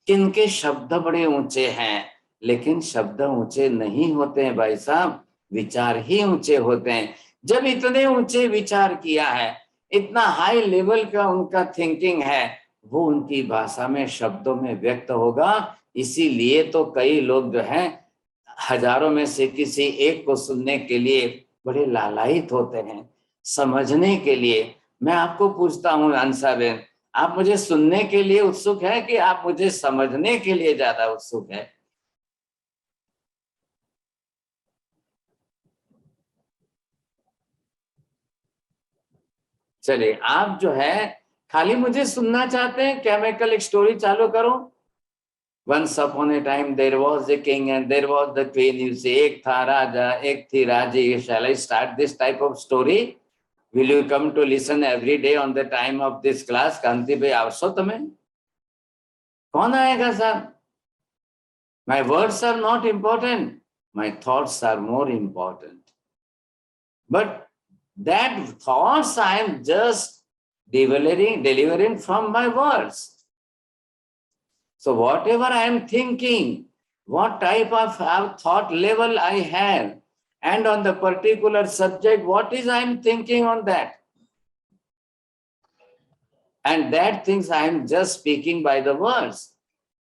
किनके शब्द बड़े ऊंचे हैं, लेकिन शब्द ऊंचे नहीं होते हैं भाई साहब, विचार ही ऊंचे होते हैं. जब इतने ऊंचे विचार किया है, इतना हाई लेवल का उनका थिंकिंग है, वो उनकी भाषा में शब्दों में व्यक्त होगा. इसीलिए तो कई लोग जो हैं हजारों में से किसी एक को सुनने के लिए बड़े लालायित होते हैं, समझने के लिए. मैं आपको पूछता हूँ अंसाबेन, आप मुझे सुनने के लिए उत्सुक है कि आप मुझे समझने के लिए ज्यादा उत्सुक है? चलिए, आप जो है खाली मुझे सुनना चाहते हैं क्या? मैं कल एक स्टोरी चालू करूं? Once upon a time there was a king and there was the queen. You say, एक था राजा, एक थी राजी. Shall I start this type of story? Will you come to listen every day on the time of this class? कांति भाई आवश्यक तुम्हें? कौन आएगा साहब? My words are not important. My thoughts are more important. But that thoughts I am just delivering from my words. So whatever I am thinking, what type of thought level I have, and on the particular subject, what is I am thinking on that. And that things I am just speaking by the words.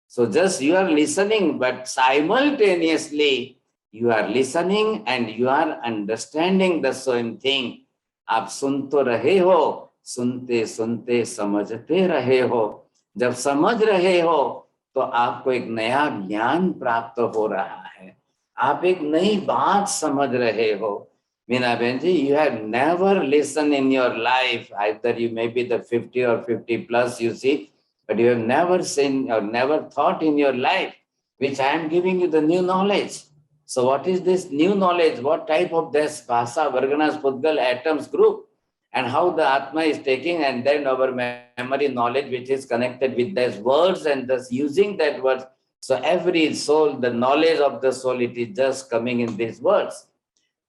So just you are listening, but simultaneously you are listening and you are understanding the same thing. आप सुन तो रहे हो, सुनते सुनते समझते रहे हो. जब समझ रहे हो तो आपको एक नया ज्ञान प्राप्त हो रहा है, आप एक नई बात समझ रहे हो. मीना बहन जी, you have never listened in your life, either you may be the 50 or 50 plus, you see, but you have never seen or never thought in your life, which I am giving you the new knowledge. So what is this new knowledge? What type of this Bhasa, Varganas, Pudgal, atoms group, and how the Atma is taking, and then our memory knowledge which is connected with those words and thus using that words. So every soul, the knowledge of the soul, it is just coming in these words.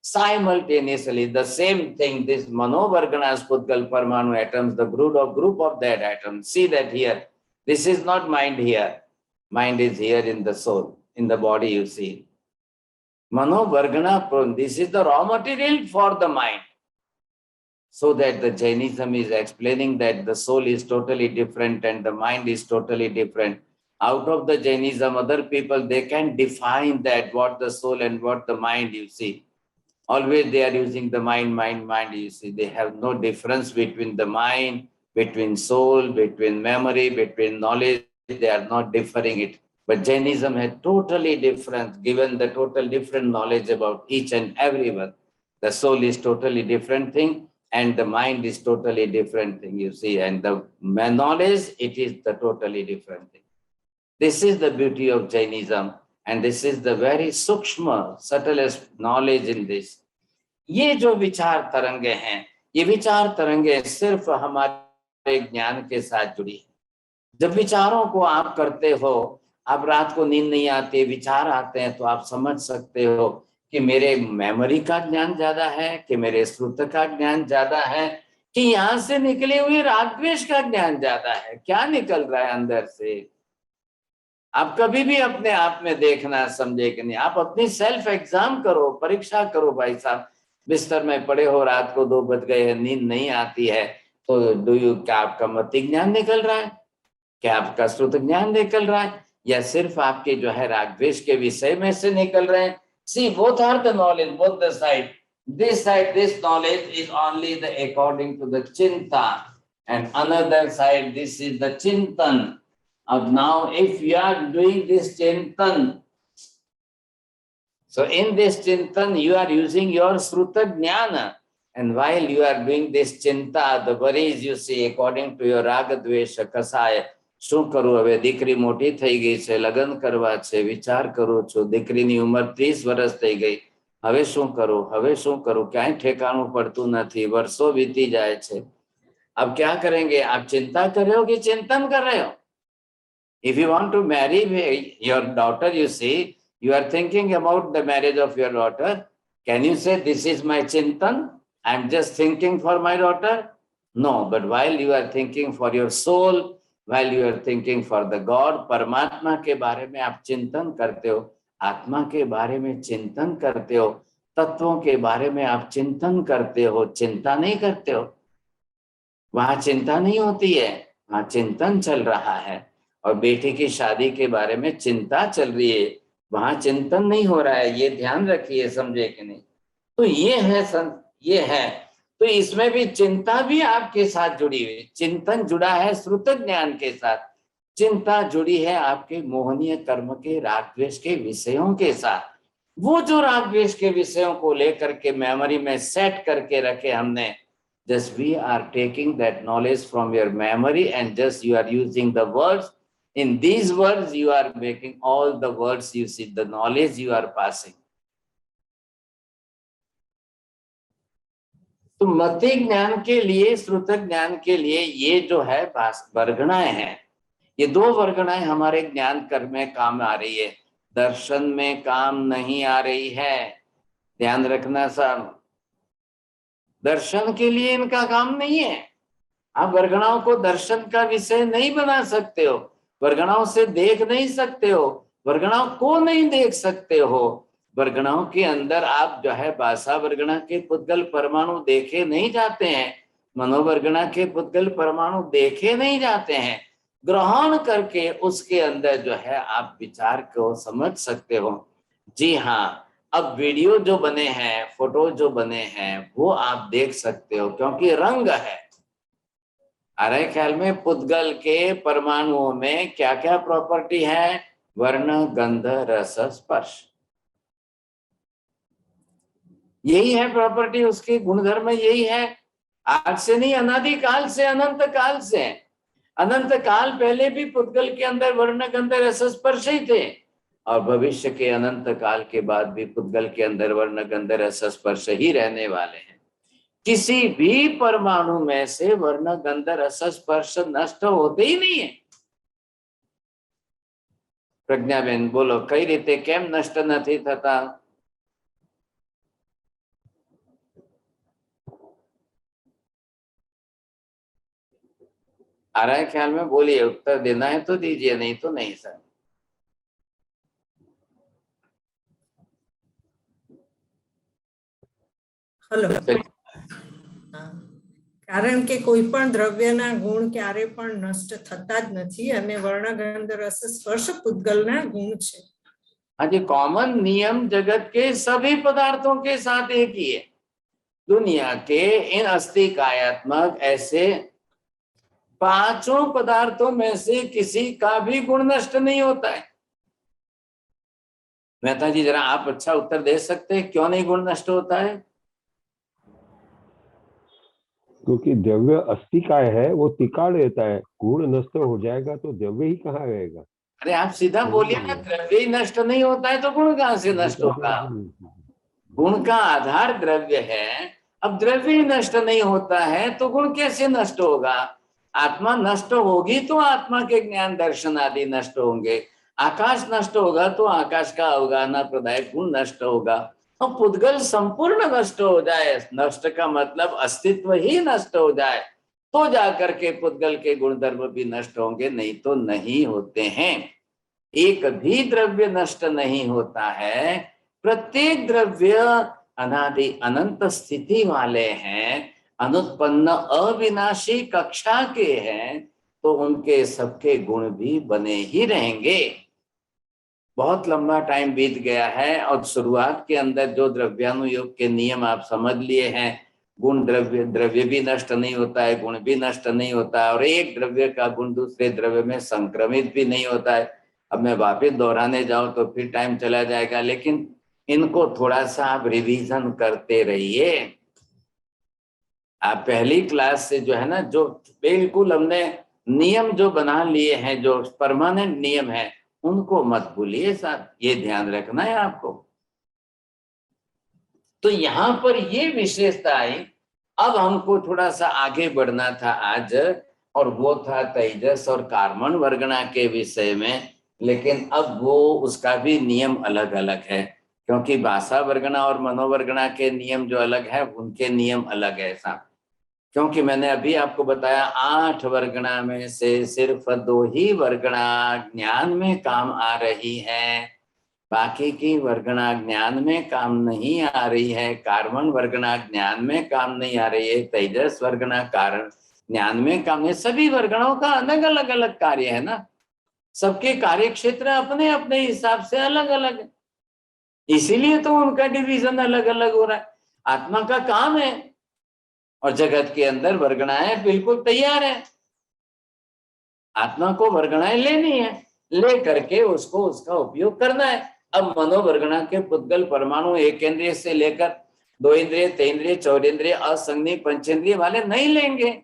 Simultaneously, the same thing, this Mano Varganas, Pudgal, Parmanu atoms, the group of that atom. See that here. This is not mind here. Mind is here in the soul, in the body you see. Mano Vargana, this is the raw material for the mind. So that the Jainism is explaining that the soul is totally different and the mind is totally different. Out of the Jainism, other people, they can define that what the soul and what the mind, you see. Always they are using the mind, you see. They have no difference between the mind, between soul, between memory, between knowledge. They are not differing it. But Jainism has totally different, given the total different knowledge about each and every one. The soul is totally different thing and the mind is totally different thing, you see. And the knowledge, it is the totally different thing. This is the beauty of Jainism. and this is the very सूक्ष्म subtlest knowledge in this. ये जो विचार तरंगे हैं, ये विचार तरंगे सिर्फ हमारे ज्ञान के साथ जुड़ी है। जब विचारों को आप करते हो, आप रात को नींद नहीं आती, विचार आते हैं, तो आप समझ सकते हो कि मेरे मेमोरी का ज्ञान ज्यादा है, कि मेरे श्रुत का ज्ञान ज्यादा है, कि यहाँ से निकले हुए राग द्वेष का ज्ञान ज्यादा है। क्या निकल रहा है अंदर से? आप कभी भी अपने आप में देखना, समझे कि नहीं? आप अपनी सेल्फ एग्जाम करो, परीक्षा करो। भाई साहब, बिस्तर में पड़े हो, रात को 2 बज गए हैं, नींद नहीं आती है, तो क्या आपका मति ज्ञान निकल रहा है? क्या आपका श्रुत ज्ञान निकल रहा है? या सिर्फ आपके जो है राग द्वेष के विषय में से निकल रहे हैं? See, both are the knowledge, both the side. This side, this knowledge is only the according to the chinta, and another side, this is the chintan. Now, if you are doing this chintan, so in this chintan, you are using your sruta jnana, and while you are doing this chinta, the worries you see according to your raga dvesha kasaya. શું કરું હવે? દીકરી મોટી થઈ ગઈ છે, લગ્ન કરવા છે, વિચાર કરું છું, દીકરીની ઉંમર 30 વર્ષ થઈ ગઈ, હવે શું કરું? હવે શું કરું? ક્યાંય ઠેકાણું પડતું નથી, વર્ષો વીતી જાય છે। अब क्या करेंगे? आप चिंता कर रहे हो कि चिंतन कर रहे हो? If you want to marry your daughter, you see, you are thinking about the marriage of your daughter. Can you say this is my chintan? I am just thinking for my daughter? No, but while you are thinking for your soul, while you are thinking for the God, परमात्मा के बारे में आप चिंतन करते हो, आत्मा के बारे में चिंतन करते हो, तत्वों के बारे में आप चिंतन करते हो, चिंता नहीं करते हो। वहां चिंता नहीं होती है, वहां चिंतन चल रहा है। और बेटी की शादी के बारे में चिंता चल रही है, वहां चिंतन नहीं हो रहा है। ये ध्यान रखिए, समझे कि नहीं? तो ये है तो इसमें भी चिंता भी आपके साथ जुड़ी हुई। चिंतन जुड़ा है श्रुत ज्ञान के साथ, चिंता जुड़ी है आपके मोहनीय कर्म के राग द्वेष के विषयों के साथ। वो जो राग द्वेष के विषयों को लेकर के मेमोरी में सेट करके रखे हमने, just we are taking that knowledge from your memory and just you are using the words. In these words you are making all the words, you see the knowledge you are passing. तो मति ज्ञान के लिए, श्रुत ज्ञान के लिए ये जो है वर्गणाएं हैं, ये 2 वर्गणाएं हमारे ज्ञान कर्म में काम आ रही है, दर्शन में काम नहीं आ रही है। ध्यान रखना सब, दर्शन के लिए इनका काम नहीं है। आप वर्गणाओं को दर्शन का विषय नहीं बना सकते हो, वर्गणाओं से देख नहीं सकते हो, वर्गणाओं को नहीं देख सकते हो। वर्गणाओं के अंदर आप जो है भाषा वर्गणा के पुद्गल परमाणु देखे नहीं जाते हैं, मनोवर्गणा के पुद्गल परमाणु देखे नहीं जाते हैं। ग्रहण करके उसके अंदर जो है आप विचार को समझ सकते हो। जी हाँ, अब वीडियो जो बने हैं, फोटो जो बने हैं, वो आप देख सकते हो, क्योंकि रंग है। आ रहा है ख्याल में? पुद्गल के परमाणुओं में क्या क्या प्रॉपर्टी है? वर्ण, गंध, रस, स्पर्श, यही है प्रॉपर्टी, उसके गुणधर्म यही है। आज से नहीं, अनादि काल से, अनंत काल से। अनंत काल पहले भी पुद्गल के अंदर वर्ण, गंध, रस, स्पर्श ही थे, और भविष्य के अनंत काल के बाद भी पुद्गल के अंदर वर्ण, गंध, रस, स्पर्श ही रहने वाले हैं। किसी भी परमाणु में से वर्ण, गंध, रस, स्पर्श नष्ट होते ही नहीं है। प्रज्ञाबेन बोलो, कई रीते केम नष्ट નથી થતા? आ रहा है ख्याल में? बोलिए, उत्तर देना है तो दीजिए, नहीं तो नहीं सर। हेलो। कारण के कोई पण द्रव्यना गुण क्यारे पण नष्ट थता ज नथी, अने वर्ण, गंध, रस, स्पर्श पुद्गलना गुण छे। आज कॉमन नियम जगत के सभी पदार्थों के साथ एक ही है। दुनिया के इन अस्थि कायात्मक ऐसे 5 पदार्थों में से किसी का भी गुण नष्ट नहीं होता है। मेहता जी, जरा आप अच्छा उत्तर दे सकते हैं, क्यों नहीं गुण नष्ट होता है? क्योंकि द्रव्य अस्थि काय है, वो तिकाड़ रहता है। गुण नष्ट हो जाएगा तो द्रव्य ही कहाँ रहेगा? अरे आप सीधा बोलिए ना, द्रव्य ही नष्ट नहीं होता है तो गुण कहाँ से नष्ट होगा? गुण का आधार द्रव्य है। अब द्रव्य ही नष्ट नहीं होता है तो गुण कैसे नष्ट होगा? आत्मा नष्ट होगी तो आत्मा के ज्ञान दर्शन आदि नष्ट होंगे। आकाश नष्ट होगा तो आकाश का अवगाहना प्रदायक गुण नष्ट होगा। और पुद्गल संपूर्ण नष्ट हो जाए, नष्ट का मतलब अस्तित्व ही नष्ट हो जाए, तो जाकर के पुद्गल के गुणधर्म भी नष्ट होंगे, नहीं तो नहीं होते हैं। एक भी द्रव्य नष्ट नहीं होता है। प्रत्येक द्रव्य अनादि अनंत स्थिति वाले हैं, अनुत्पन्न अविनाशी कक्षा के हैं, तो उनके सबके गुण भी बने ही रहेंगे। बहुत लंबा टाइम बीत गया है और शुरुआत के अंदर जो द्रव्यानुयोग के नियम आप समझ लिए हैं, गुण द्रव्य भी नष्ट नहीं होता है, गुण भी नष्ट नहीं होता है, और एक द्रव्य का गुण दूसरे द्रव्य में संक्रमित भी नहीं होता है। अब मैं वापिस दोहराने जाऊं तो फिर टाइम चला जाएगा, लेकिन इनको थोड़ा सा आप रिवीजन करते रहिए। आप पहली क्लास से जो है ना, जो बिल्कुल हमने नियम जो बना लिए हैं, जो परमानेंट नियम है, उनको मत भूलिए साहब, ये ध्यान रखना है आपको। तो यहाँ पर ये विशेषता आई। अब हमको थोड़ा सा आगे बढ़ना था आज, और वो था तेजस और कार्बन वर्गणा के विषय में। लेकिन अब वो उसका भी नियम अलग अलग है, क्योंकि भाषा वर्गणा और मनोवर्गणा के नियम जो अलग है, उनके नियम अलग है साहब। क्योंकि मैंने अभी आपको बताया 8 वर्गणा में से सिर्फ 2 ही वर्गणा ज्ञान में काम आ रही है, बाकी की वर्गणा ज्ञान में काम नहीं आ रही है। कार्बन वर्गणा ज्ञान में काम नहीं आ रही है, तेजस वर्गणा कारण ज्ञान में काम है। सभी वर्गणों का अलग अलग कार्य है ना, सबके कार्य क्षेत्र अपने अपने हिसाब से अलग अलग है, इसीलिए तो उनका डिवीजन अलग अलग हो रहा है। आत्मा का काम है और जगत के अंदर वर्गणाएं बिल्कुल तैयार है। आत्मा को वर्गणाएं लेनी है, ले करके उसको उसका उपयोग करना है। अब मनोवर्गणा के पुद्गल परमाणु एक इंद्रिय से लेकर 2 इंद्रिय, 3 इंद्रिय, 4 इंद्रिय, असंज्ञी पंचेंद्रिय वाले नहीं लेंगे,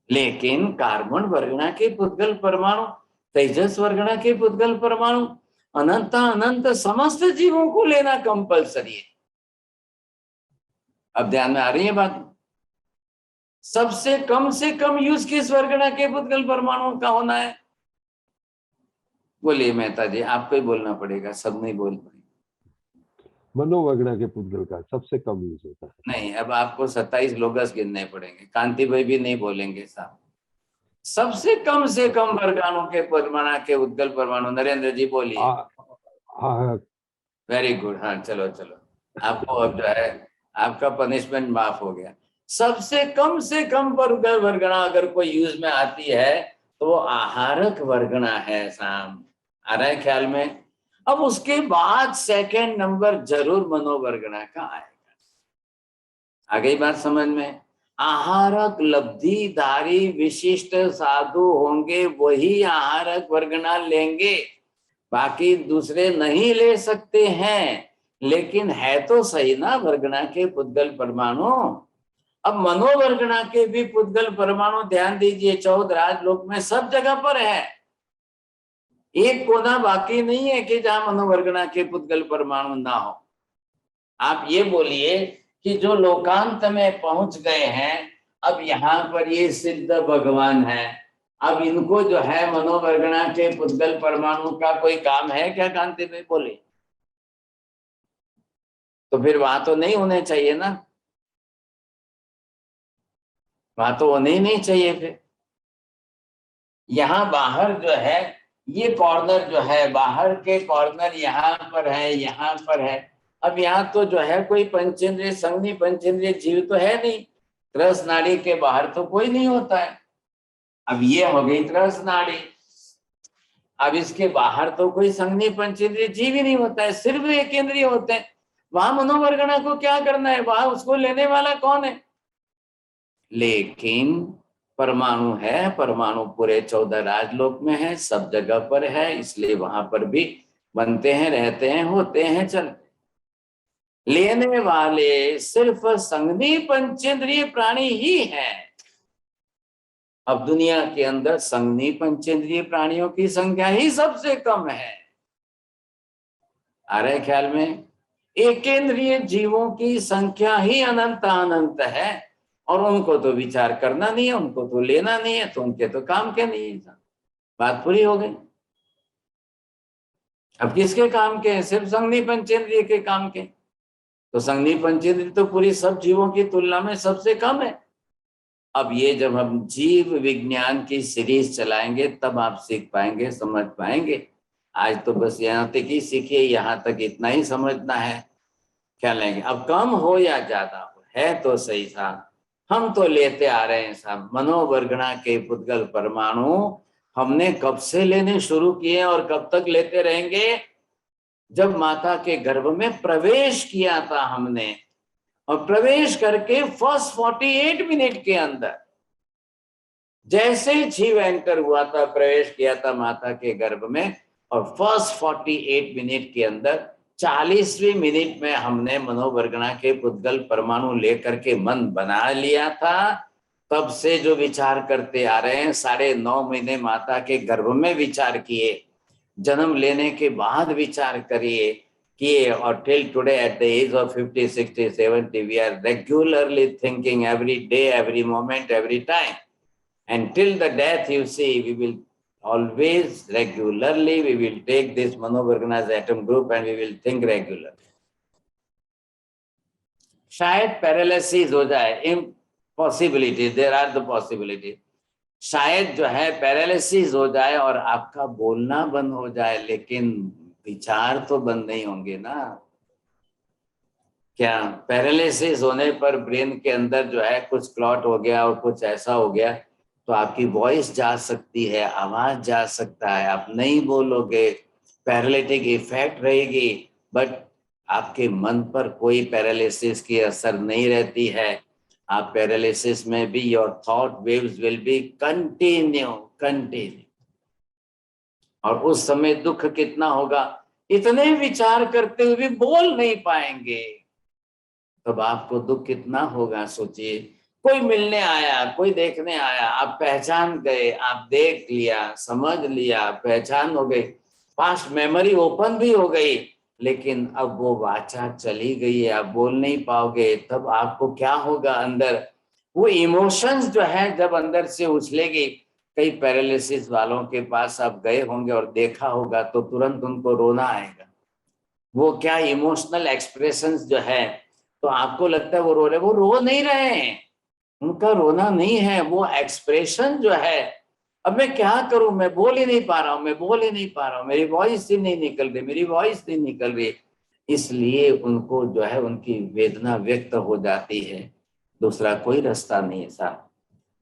लेकिन कार्बन वर्गणा के पुद्गल परमाणु, तेजस वर्गणा के पुद्गल परमाणु, अनंत अनंत समस्त जीवों को लेना कंपल्सरी है। अब ध्यान में आ रही है बात? सबसे कम यूज किस वर्गणा के पुद्गल परमाणुओं का होना है? बोलिए मेहता जी, आपको ही बोलना पड़ेगा, सब नहीं बोल पाएंगे। मनोवर्गणा के पुद्गल का सबसे कम यूज होता है। नहीं, अब आपको 27 लोगस गिनने पड़ेंगे, कांति भाई भी नहीं बोलेंगे साहब। सबसे कम वर्गाणु के परमाणु के उद्गल परमाणु, नरेंद्र जी बोलिए। वेरी गुड, हाँ चलो चलो, आपको अब जो है आपका पनिशमेंट माफ हो गया। सबसे कम वर्गणा अगर कोई यूज में आती है तो आहारक वर्गणा है साहब, आ रहा है ख्याल में? अब उसके बाद सेकंड नंबर जरूर मनोवर्गणा का आएगा। आ गई बात समझ में? आहारक लब्धिधारी विशिष्ट साधु होंगे, वही आहारक वर्गणा लेंगे, बाकी दूसरे नहीं ले सकते हैं। लेकिन है तो सही ना वर्गणा के पुद्गल परमाणु। अब मनोवर्गणा के भी पुद्गल परमाणु ध्यान दीजिए, 14 राजलोक में सब जगह पर है, एक कोना बाकी नहीं है कि जहां मनोवर्गणा के पुद्गल परमाणु ना हो। आप ये बोलिए कि जो लोकांत में पहुंच गए हैं, अब यहाँ पर ये सिद्ध भगवान है, अब इनको जो है मनोवर्गणा के पुद्गल परमाणु का कोई काम है क्या? कांति में बोले तो फिर वहां तो नहीं होने चाहिए ना, वहां तो होने ही नहीं चाहिए। फिर यहाँ बाहर जो है, ये कॉर्नर जो है, बाहर के कॉर्नर यहाँ पर है, यहाँ पर है। अब यहाँ तो जो है कोई पंचेंद्रिय संज्ञी पंचेंद्रिय जीव तो है नहीं, त्रस नाड़ी के बाहर तो कोई नहीं होता है। अब ये हो गई त्रस नाड़ी, अब इसके बाहर तो कोई संज्ञी पंचेंद्रिय जीव ही नहीं होता है, सिर्फ एक इंद्रिय होते हैं। वहां मनोवर्गणा को क्या करना है? वहां उसको लेने वाला कौन है? लेकिन परमाणु है, परमाणु पूरे 14 राजलोक में है, सब जगह पर है, इसलिए वहां पर भी बनते हैं, रहते हैं, होते हैं, चलते। लेने वाले सिर्फ संज्ञी पंचेंद्रिय प्राणी ही हैं, अब दुनिया के अंदर संघनी पंचेंद्रिय प्राणियों की संख्या ही सबसे कम है। आ रहे ख्याल में? एकेंद्रिय जीवों की संख्या ही अनंत अनंत है, और उनको तो विचार करना नहीं है, उनको तो लेना नहीं है, तो उनके तो काम के नहीं है। बात पूरी हो गई। अब किसके काम के हैं? सिर्फ संघनी पंचेंद्रिय के काम के। तो संघनी पंचेंद्रिय तो पूरी सब जीवों की तुलना में सबसे कम है। अब ये जब हम जीव विज्ञान की सीरीज चलाएंगे तब आप सीख पाएंगे, समझ पाएंगे। आज तो बस यहाँ तक ही सीखिए, यहाँ तक इतना ही समझना है। क्या लेंगे? अब कम हो या ज्यादा हो, है तो सही साहब, हम तो लेते आ रहे हैं साहब। मनोवर्गणा के पुद्गल परमाणु हमने कब से लेने शुरू किए और कब तक लेते रहेंगे? जब माता के गर्भ में प्रवेश किया था हमने, और प्रवेश करके फर्स्ट 48 मिनट के अंदर जैसे जीव एंटर हुआ था, प्रवेश किया था माता के गर्भ में, और फर्स्ट 48 मिनट के अंदर 40वें मिनट में हमने मनोवर्गणा के पुद्गल परमाणु लेकर के मन बना लिया था। तब से जो विचार करते आ रहे हैं, 9.5 महीने माता के गर्भ में विचार किए, जन्म लेने के बाद विचार किए, और till today at the age of 50, 60, 70 we are regularly thinking every day, every moment, every time, and till the death you see, we will always regularly we will take this मनोवर्गणा's atom group and we will think regularly. शायद paralysis हो जाए, impossibility, there are the possibility, शायद जो है paralysis हो जाए और आपका बोलना बंद हो जाए, लेकिन विचार तो बंद नहीं होंगे ना। क्या पैरालिसिस होने पर ब्रेन के अंदर जो है कुछ क्लॉट हो गया और कुछ ऐसा हो गया, तो आपकी वॉइस जा सकती है, आवाज जा सकता है, आप नहीं बोलोगे, पैरालिटिक इफेक्ट रहेगी, बट आपके मन पर कोई पैरालिसिस की असर नहीं रहती है। आप पैरालिसिस में भी your thought waves will be continue, और उस समय दुख कितना होगा, इतने विचार करते हुए भी बोल नहीं पाएंगे, तब आपको दुख कितना होगा सोचिए। कोई मिलने आया, कोई देखने आया, आप पहचान गए, आप देख लिया, समझ लिया, पहचान हो गई, पास्ट मेमोरी ओपन भी हो गई, लेकिन अब वो वाचा चली गई है, आप बोल नहीं पाओगे, तब आपको क्या होगा अंदर? वो इमोशंस जो है जब अंदर से उछलेगी, कई पैरालिसिस वालों के पास आप गए होंगे और देखा होगा तो तुरंत उनको रोना आएगा। वो क्या इमोशनल एक्सप्रेशंस जो है, तो आपको लगता है वो रो रहे, वो रो नहीं रहे हैं, उनका रोना नहीं है, वो एक्सप्रेशन जो है, अब मैं क्या करूं, मैं बोल ही नहीं पा रहा हूं, मैं बोल ही नहीं पा रहा हूं, मेरी वॉइस ही नहीं निकल रही, मेरी वॉइस नहीं निकल रही, इसलिए उनको जो है उनकी वेदना व्यक्त हो जाती है। दूसरा कोई रास्ता नहीं है साहब।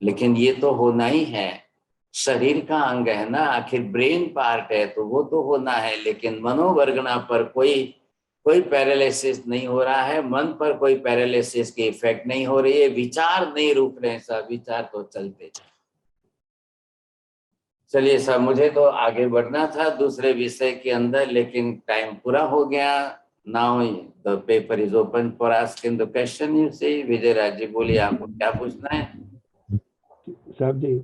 लेकिन ये तो होना ही है, शरीर का अंग है ना, आखिर ब्रेन पार्ट है तो वो तो होना है, लेकिन मनोवर्गणा पर कोई पैरालिसिस नहीं हो रहा है, मन पर कोई पैरालिसिस की इफेक्ट नहीं हो रही है, विचार नहीं रुक रहे हैं साहब, विचार तो चलते। चलिए साहब, मुझे तो आगे बढ़ना था दूसरे विषय के अंदर, लेकिन टाइम पूरा हो गया। Now the paper is open for asking the question. You see Vijay Raj ji, बोलिए आपको क्या पूछना है? साहब जी,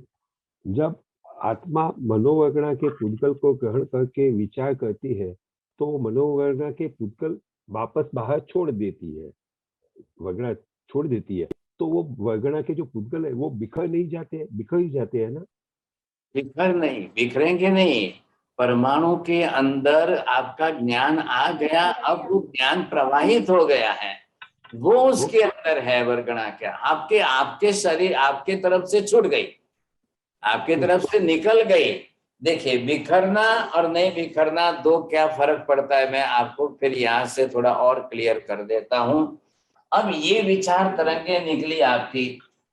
जब आत्मा मनोवर्गणा के पुद्गल को ग्रहण करके विचार करती है, तो मनोवर्गणा के पुद्गल वापस बाहर छोड़ देती है, वर्गणा छोड़ देती है, तो वो वर्गणा के जो पुद्गल है वो बिखर नहीं जाते, बिखर ही जाते हैं ना? बिखर नहीं, बिखरेंगे नहीं। परमाणु के अंदर आपका ज्ञान आ गया, अब वो ज्ञान प्रवाहित हो गया है, वो उसके अंदर है वर्गणा। क्या आपके शरीर आपके तरफ से छूट गई, आपके तरफ से निकल गई। देखिए, बिखरना और नहीं बिखरना दो क्या फर्क पड़ता है, मैं आपको फिर यहाँ से थोड़ा और क्लियर कर देता हूं। अब ये विचार तरंगे निकली आपकी,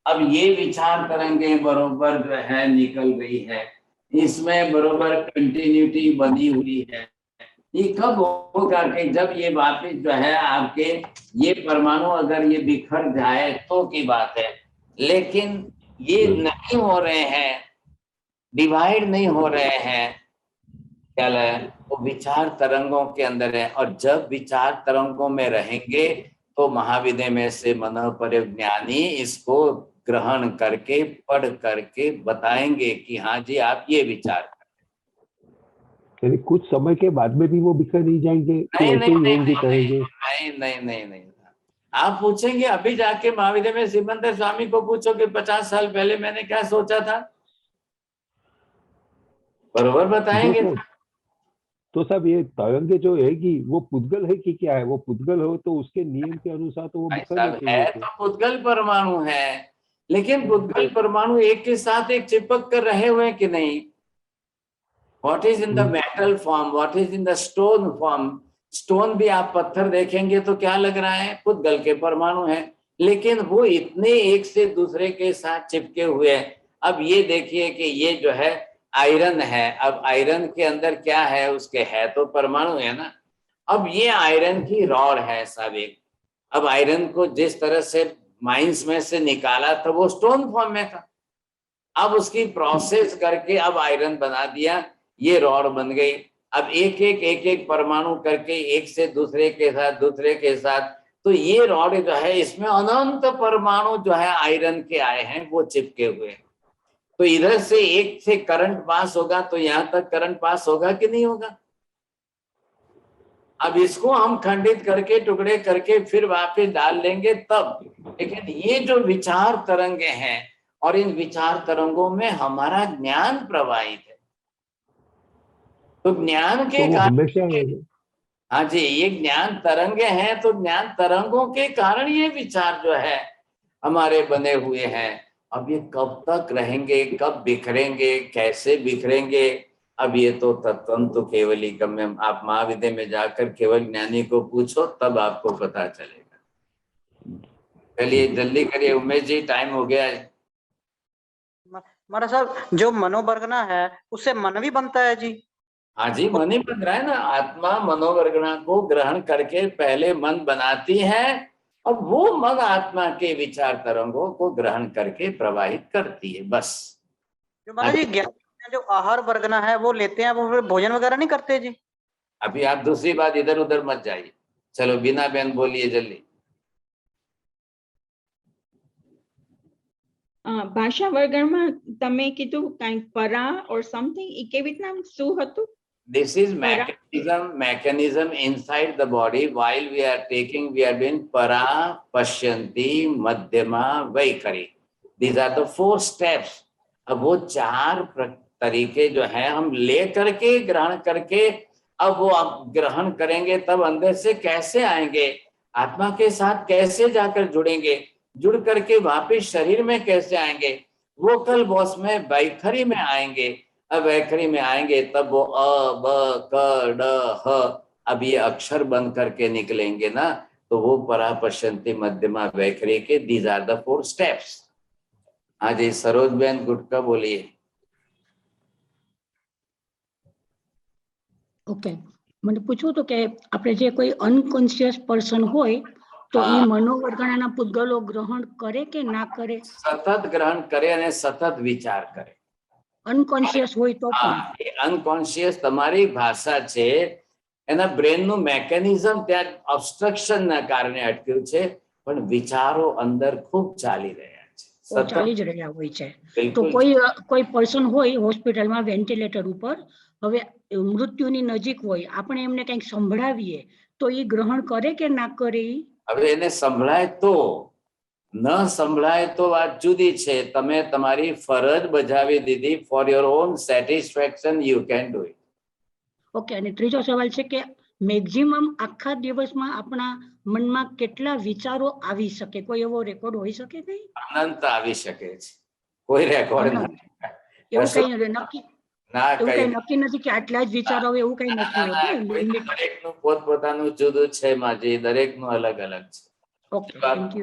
अब ये विचार तरंगे बरोबर जो है निकल रही है, इसमें बरोबर कंटिन्यूटी बनी हुई है। ये कब होगा कि जब ये वापिस जो है आपके ये परमाणु अगर ये बिखर जाए तो की बात है, लेकिन ये नहीं हो रहे हैं, डिवाइड नहीं हो रहे हैं, क्या है वो विचार तरंगों के अंदर है। और जब विचार तरंगों में रहेंगे तो महाविद्य में से मनोपरिज्ञानी इसको ग्रहण करके पढ़ करके बताएंगे कि हाँ जी आप ये विचार करें। यानी कुछ समय के बाद में भी वो बिखर नहीं जाएंगे, तो नहीं ऐसे नहीं ही नहीं रहेंगे, कहेंगे? नहीं नहीं नहीं नहीं, आप पूछेंगे अभी जाके महाविद्या में श्रीमंत स्वामी को पूछो कि 50 साल पहले मैंने क्या सोचा था, बरोबर बताएंगे। तो साहब ये तरंगे जो हैगी वो पुद्गल है कि क्या है? वो पुद्गल हो तो उसके नियम के अनुसार तो वो बिखरनी है चाहिए तो पुद्गल परमाणु है, लेकिन पुद्गल परमाणु एक के साथ एक चिपक कर रहे हुए हैं कि नहीं? What is in the metal form, what is in the stone form? Stone भी आप पत्थर देखेंगे तो क्या लग रहा है? पुद्गल के परमाणु है, लेकिन वो इतने एक से दूसरे के साथ चिपके हुए हैं। अब ये देखिए कि ये जो है आयरन है, अब आयरन के अंदर क्या है? उसके है तो परमाणु है ना। अब ये आयरन की रॉड है सब एक। अब आयरन को जिस तरह से माइंस में से निकाला था वो स्टोन फॉर्म में था, अब उसकी प्रोसेस करके अब आयरन बना दिया, ये रॉड बन गई। अब एक एक परमाणु करके एक से दूसरे के साथ दूसरे के साथ, तो ये रॉड जो है इसमें अनंत परमाणु जो है आयरन के आए हैं, वो चिपके हुए हैं। तो इधर से एक से करंट पास होगा तो यहां तक करंट पास होगा कि नहीं होगा? अब इसको हम खंडित करके टुकड़े करके फिर वापस डाल लेंगे तब। लेकिन ये जो विचार तरंगे हैं और इन विचार तरंगों में हमारा ज्ञान प्रवाहित है, तो ज्ञान के तो हमेशा हाँ जी, ये ज्ञान तरंगे हैं, तो ज्ञान तरंगों के कारण ये विचार जो है हमारे बने हुए हैं। अब ये कब तक रहेंगे, कब बिखरेंगे, कैसे बिखरेंगे? अब ये तो तत्व केवल ही कम, आप महाविद्या में जाकर केवल ज्ञानी को पूछो तब आपको पता चलेगा। चलिए जल्दी करिए उमेश जी, टाइम हो गया है। महाराज साहब, जो मनोवर्गना है उससे मन भी बनता है जी? हाँ जी, मन ही बन रहा है ना। आत्मा मनोवर्गना को ग्रहण करके पहले मन बनाती है, और वो मन आत्मा के विचार तरंगों को ग्रहण करके प्रवाहित करती है, बस। जो महाराज जी ज्ञान जो आहार वर्गना है वो लेते हैं, वो फिर भोजन वगैरह नहीं करते जी? अभी आप दूसरी बात इधर उधर मत जाइए। चलो बिना बहन बोलिए जल्दी। ભાષા વર્ગમાં તમે કીધું કંઈક પરા or something, એ કેવી રીતના શું હતું? This is mechanism inside the body. While we are taking, we are doing para, pashyanti, madhyama, vaikari. These are the 4 steps. अब वो 4 तरीके जो है हम ले करके ग्रहण करके, अब वो आप ग्रहण करेंगे तब अंदर से कैसे आएंगे, आत्मा के साथ कैसे जाकर जुड़ेंगे, जुड़ करके वापिस शरीर में कैसे आएंगे, वो कल बॉस में वैखरी में आएंगे। अब वैखरी में आएंगे तब वो अ ब क ड ह, अब ये अक्षर बन करके निकलेंगे ना, तो वो परा पश्यंती मध्यमा वैखरी के दीज आर द 4 स्टेप्स। हाँ जी सरोज बहन गुटका बोलिए। ओके, મને પૂછવું હતું કે આપણે જે કોઈ અનકોન્શિયસ પર્સન હોય તો એ મનોવર્ગણાના પૂતગલો ગ્રહણ કરે કે ના કરે? સતત ગ્રહણ કરે અને સતત વિચાર કરે। અનકોન્શિયસ હોય તો પણ અનકોન્શિયસ તમારી ભાષા છે, એના બ્રેનનું મેકેનિઝમ ત્યાં ઓબ્સ્ટ્રક્શનના કારણે અટક્યું છે, પણ વિચારો અંદર ખૂબ ચાલી રહ્યા છે, ચાલી જ રહ્યા હોય છે। તો કોઈ પર્સન હોય હોસ્પિટલમાં વેન્ટિલેટર ઉપર, હવે મૃત્યુની નજીક હોય, આપણે એમને કંઈક સંભળાવીએ તો એ ગ્રહણ કરે કે ના કરે? હવે એને સંભળાય તો, ન સંભળાય તો વાત જુદી છે। તમે તમારી ફરજ બજાવી દીધી, for your own satisfaction you can do it. Okay, અને ત્રીજો સવાલ છે કે મેક્સિમમ આખા દિવસમાં આપણા મનમાં કેટલા વિચારો આવી શકે? કોઈ એવો રેકોર્ડ હોઈ શકે કઈ? અનંત આવી શકે છે, કોઈ રેકોર્ડ નથી। એવું કઈ નક્કી નક્કી નથી કે આટલા જ વિચારો આવે, એવું કઈ નથી હોતું? દરેકનું પોતપોતાનું જુદું છે માજી, દરેકનું અલગ અલગ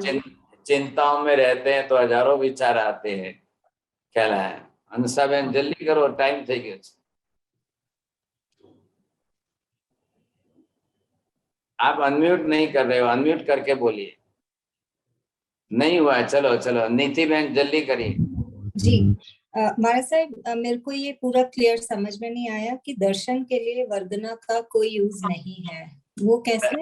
છે। चिंताओं में रहते हैं तो हजारों विचार आते हैं, ख्याल है। अंसाबेन जल्दी करो, टाइम થઈ ગયો છે। आप अनम्यूट नहीं कर रहे हो, अनम्यूट करके बोलिए। नहीं हुआ, चलो चलो नीति बहन जल्दी करिए जी। महाराज साहब, मेरे को ये पूरा क्लियर समझ में नहीं आया कि दर्शन के लिए वर्गना का कोई यूज नहीं है, वो कैसे?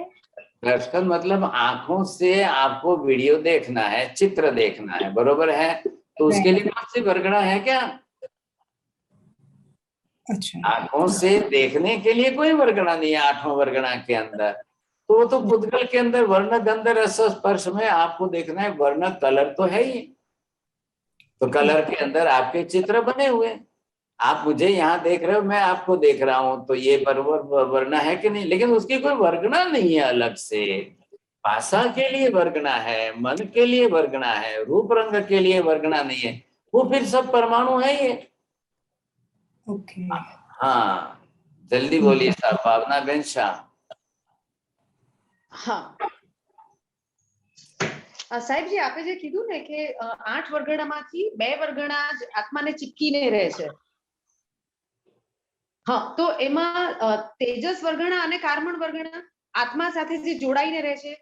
दर्शन मतलब आंखों से आपको वीडियो देखना है, चित्र देखना है, बरोबर है? तो उसके लिए कौन सी वर्गणा है क्या? अच्छा, आंखों से देखने के लिए कोई वर्गणा नहीं है आठवां वर्गणा के अंदर। तो वो तो पुद्गल के अंदर वर्ण गंध रस स्पर्श में आपको देखना है, वर्ण कलर तो है ही, तो कलर के अंदर आपके चित्र बने हुए। आप मुझे यहाँ देख रहे हो, मैं आपको देख रहा हूं, तो ये बराबर वर्ण है कि नहीं? लेकिन उसकी कोई वर्गणा नहीं है अलग से। भाषा के लिए वर्गणा है, मन के लिए वर्गणा है, रूप रंग के लिए वर्गणा नहीं है। वो फिर सब परमाणु है ये। ओके। हाँ, जल्दी बोलिए साहब। भावना बेन शाह। હા સાહેબજી, આપે જે કીધું ને કે 8 વર્ગણામાંથી 2 વર્ગણા જ આત્માને ચીપકીને રહે છે. હા, તો એમાં તેજસ વર્ગણા અને કાર્બન વર્ગણા આત્મા સાથે જે જોડાઈને રહે છે.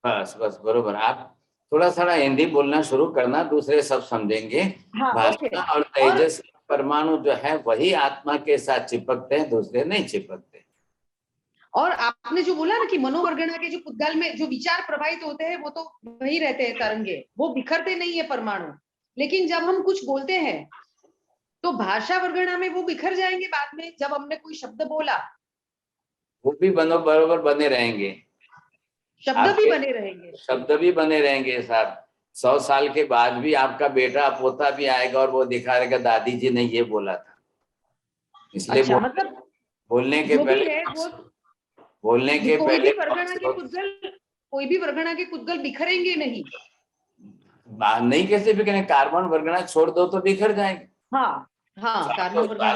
बस बस बरोबर। आप थोड़ा सा हिंदी बोलना शुरू करना, दूसरे सब समझेंगे। हाँ, भाषा और तेजस परमाणु जो है वही आत्मा के साथ चिपकते हैं, दूसरे नहीं चिपकते। और आपने जो बोला ना कि मनोवर्गणा के जो पुद्गल में जो विचार प्रवाहित होते हैं वो तो वही रहते हैं, तरंगे, वो बिखरते नहीं है परमाणु। लेकिन जब हम कुछ बोलते हैं तो भाषा वर्गणा में वो बिखर जाएंगे बाद में, जब हमने कोई शब्द बोला वो भी बरोबर बने रहेंगे, शब्द भी बने रहेंगे, शब्द भी बने रहेंगे साहब। 100 साल के बाद भी आपका बेटा पोता भी आएगा और वो दिखाएगा दादी जी ने ये बोला था। इसलिए अच्छा, मतलब बोलने के पहले बोलने के पहले कोई भी वर्गणा के पुद्गल बिखरेंगे नहीं। नहीं, कैसे बिखरेंगे? कार्बन वर्गणा छोड़ दो तो बिखर जाएंगे। हाँ हाँ, कार्बन वर्गणा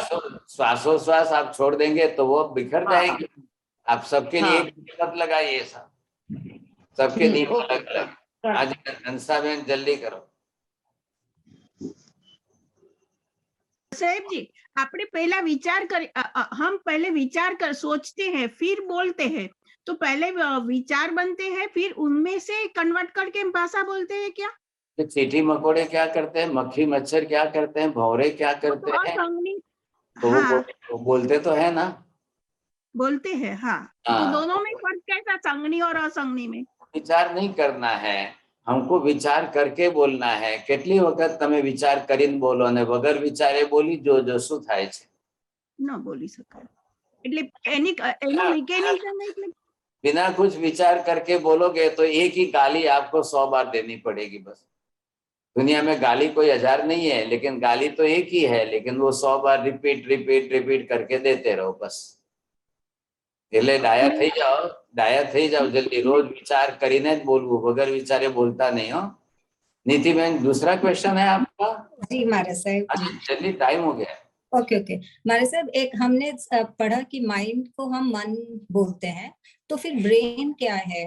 श्वासोश्वास आप छोड़ देंगे तो वो बिखर जाएंगे। आप सबके लिए एक मत लगाइए साहब, सबके लिए अलग अलग। आज हंसा बहन जल्दी करो। साहेब जी, आपने पहला विचार कर, हम पहले विचार कर सोचते हैं फिर बोलते हैं, तो पहले विचार बनते हैं फिर उनमें से कन्वर्ट करके भाषा बोलते हैं क्या? तो चींटी मकोड़े क्या करते हैं, मक्खी मच्छर क्या करते हैं, भौरे क्या करते हैं? तो वो बोलते तो है ना, बोलते हैं। हाँ, तो दोनों में फर्क कैसा, संगनी और असंगनी में? विचार नहीं करना है, हमको विचार करके बोलना है। કેટલી વખત તમે વિચાર કરીને બોલો અને વગર વિચારે બોલી જો શું થાય છે? ન બોલી શકાય, એટલે એનું મિકેનિઝમ એટલે बिना कुछ विचार करके बोलोगे तो एक ही गाली आपको 100 बार देनी पड़ेगी बस। दुनिया में गाली कोई 1000 नहीं है, लेकिन गाली तो एक ही है, लेकिन वो 100 बार रिपीट करके देते रहो बस। એટલે ડાયા થઈ જાઓ જલ્દી। રોજ વિચાર કરીને જ બોલવું, વગર વિચારે બોલતા નહીં हो। नीति बहन, दूसरा क्वेश्चन है आपका? जी मारे साहब, जल्दी, टाइम हो गया। ओके मारे साहब, एक हमने पढ़ा कि माइंड को हम मन बोलते हैं, तो फिर ब्रेन क्या है?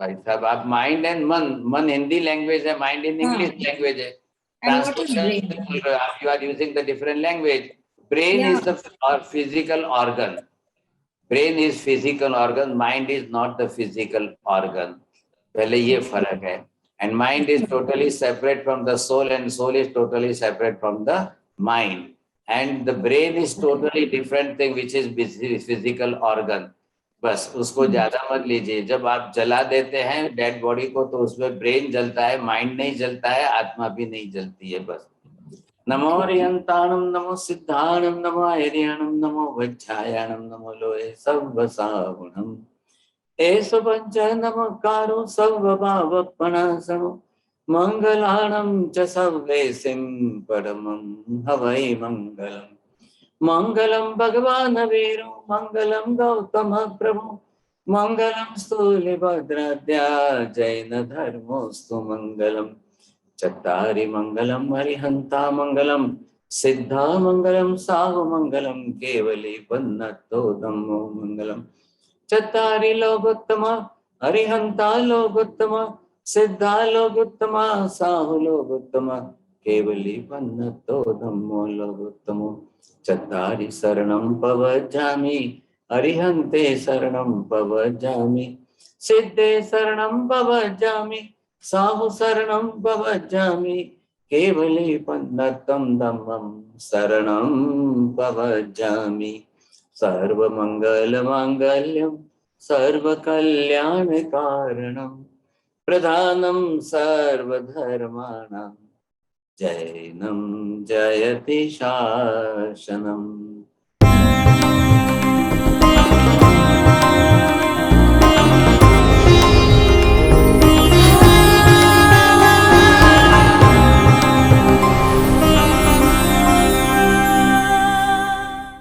भाई साहब, आप माइंड एंड मन हिंदी लैंग्वेज है, माइंड इन इंग्लिश लैंग्वेज है। ट्रांसलेशन आप you are using the different language. Brain is the physical organ, brain is physical organ, mind is not the physical organ. पहले ये फर्क है। And mind is totally separate from the soul and soul is totally separate from the mind, and the brain is totally different thing which is physical organ. बस उसको ज्यादा मत लीजिए। जब आप जला देते हैं डेड बॉडी को तो उसमें ब्रेन जलता है, माइंड नहीं जलता है, आत्मा भी नहीं जलती है। बस नमो रियंताणम, नमो सिद्धाणम, नमो आयर्याणम, नमो वज्रायाणम, नमो लोहे सर्वसावणम, एष पंच नमकारो सर्वभावपणासनो, मंगलाणं च सर्वेसिं परमं हवै मंगलम्। मंगलम भगवान वीरो, मंगलम गौतम प्रभु, मंगलम स्थूलिभद्राद्या जैन धर्मोस्तु मंगलम। चत्तारि मंगलम हरिहंता मंगलम, सिद्धा मंगलम साहु मंगलम, केवली पन्नतो धम्मो मंगलम। चत्तारि लोकोत्तमा हरिहंता लोकोत्तमा, सिद्धा लोकोत्तमा साहु लोकोत्तमा, केवली पन्नतो धम्मो लोकोत्तमो। चत्तारि शरणं पवज्जामि, अरिहन्ते शरणं पवज्जामि, सिद्धे शरणं पवज्जामि, साहु शरणं पवज्जामि, केवले पन्नतं धम्मं शरणं पवज्जामि। सर्वमंगलमांगल्यं सर्वकल्याणकारणं प्रधानं सर्वधर्माणां जैनं जयति शासनम्।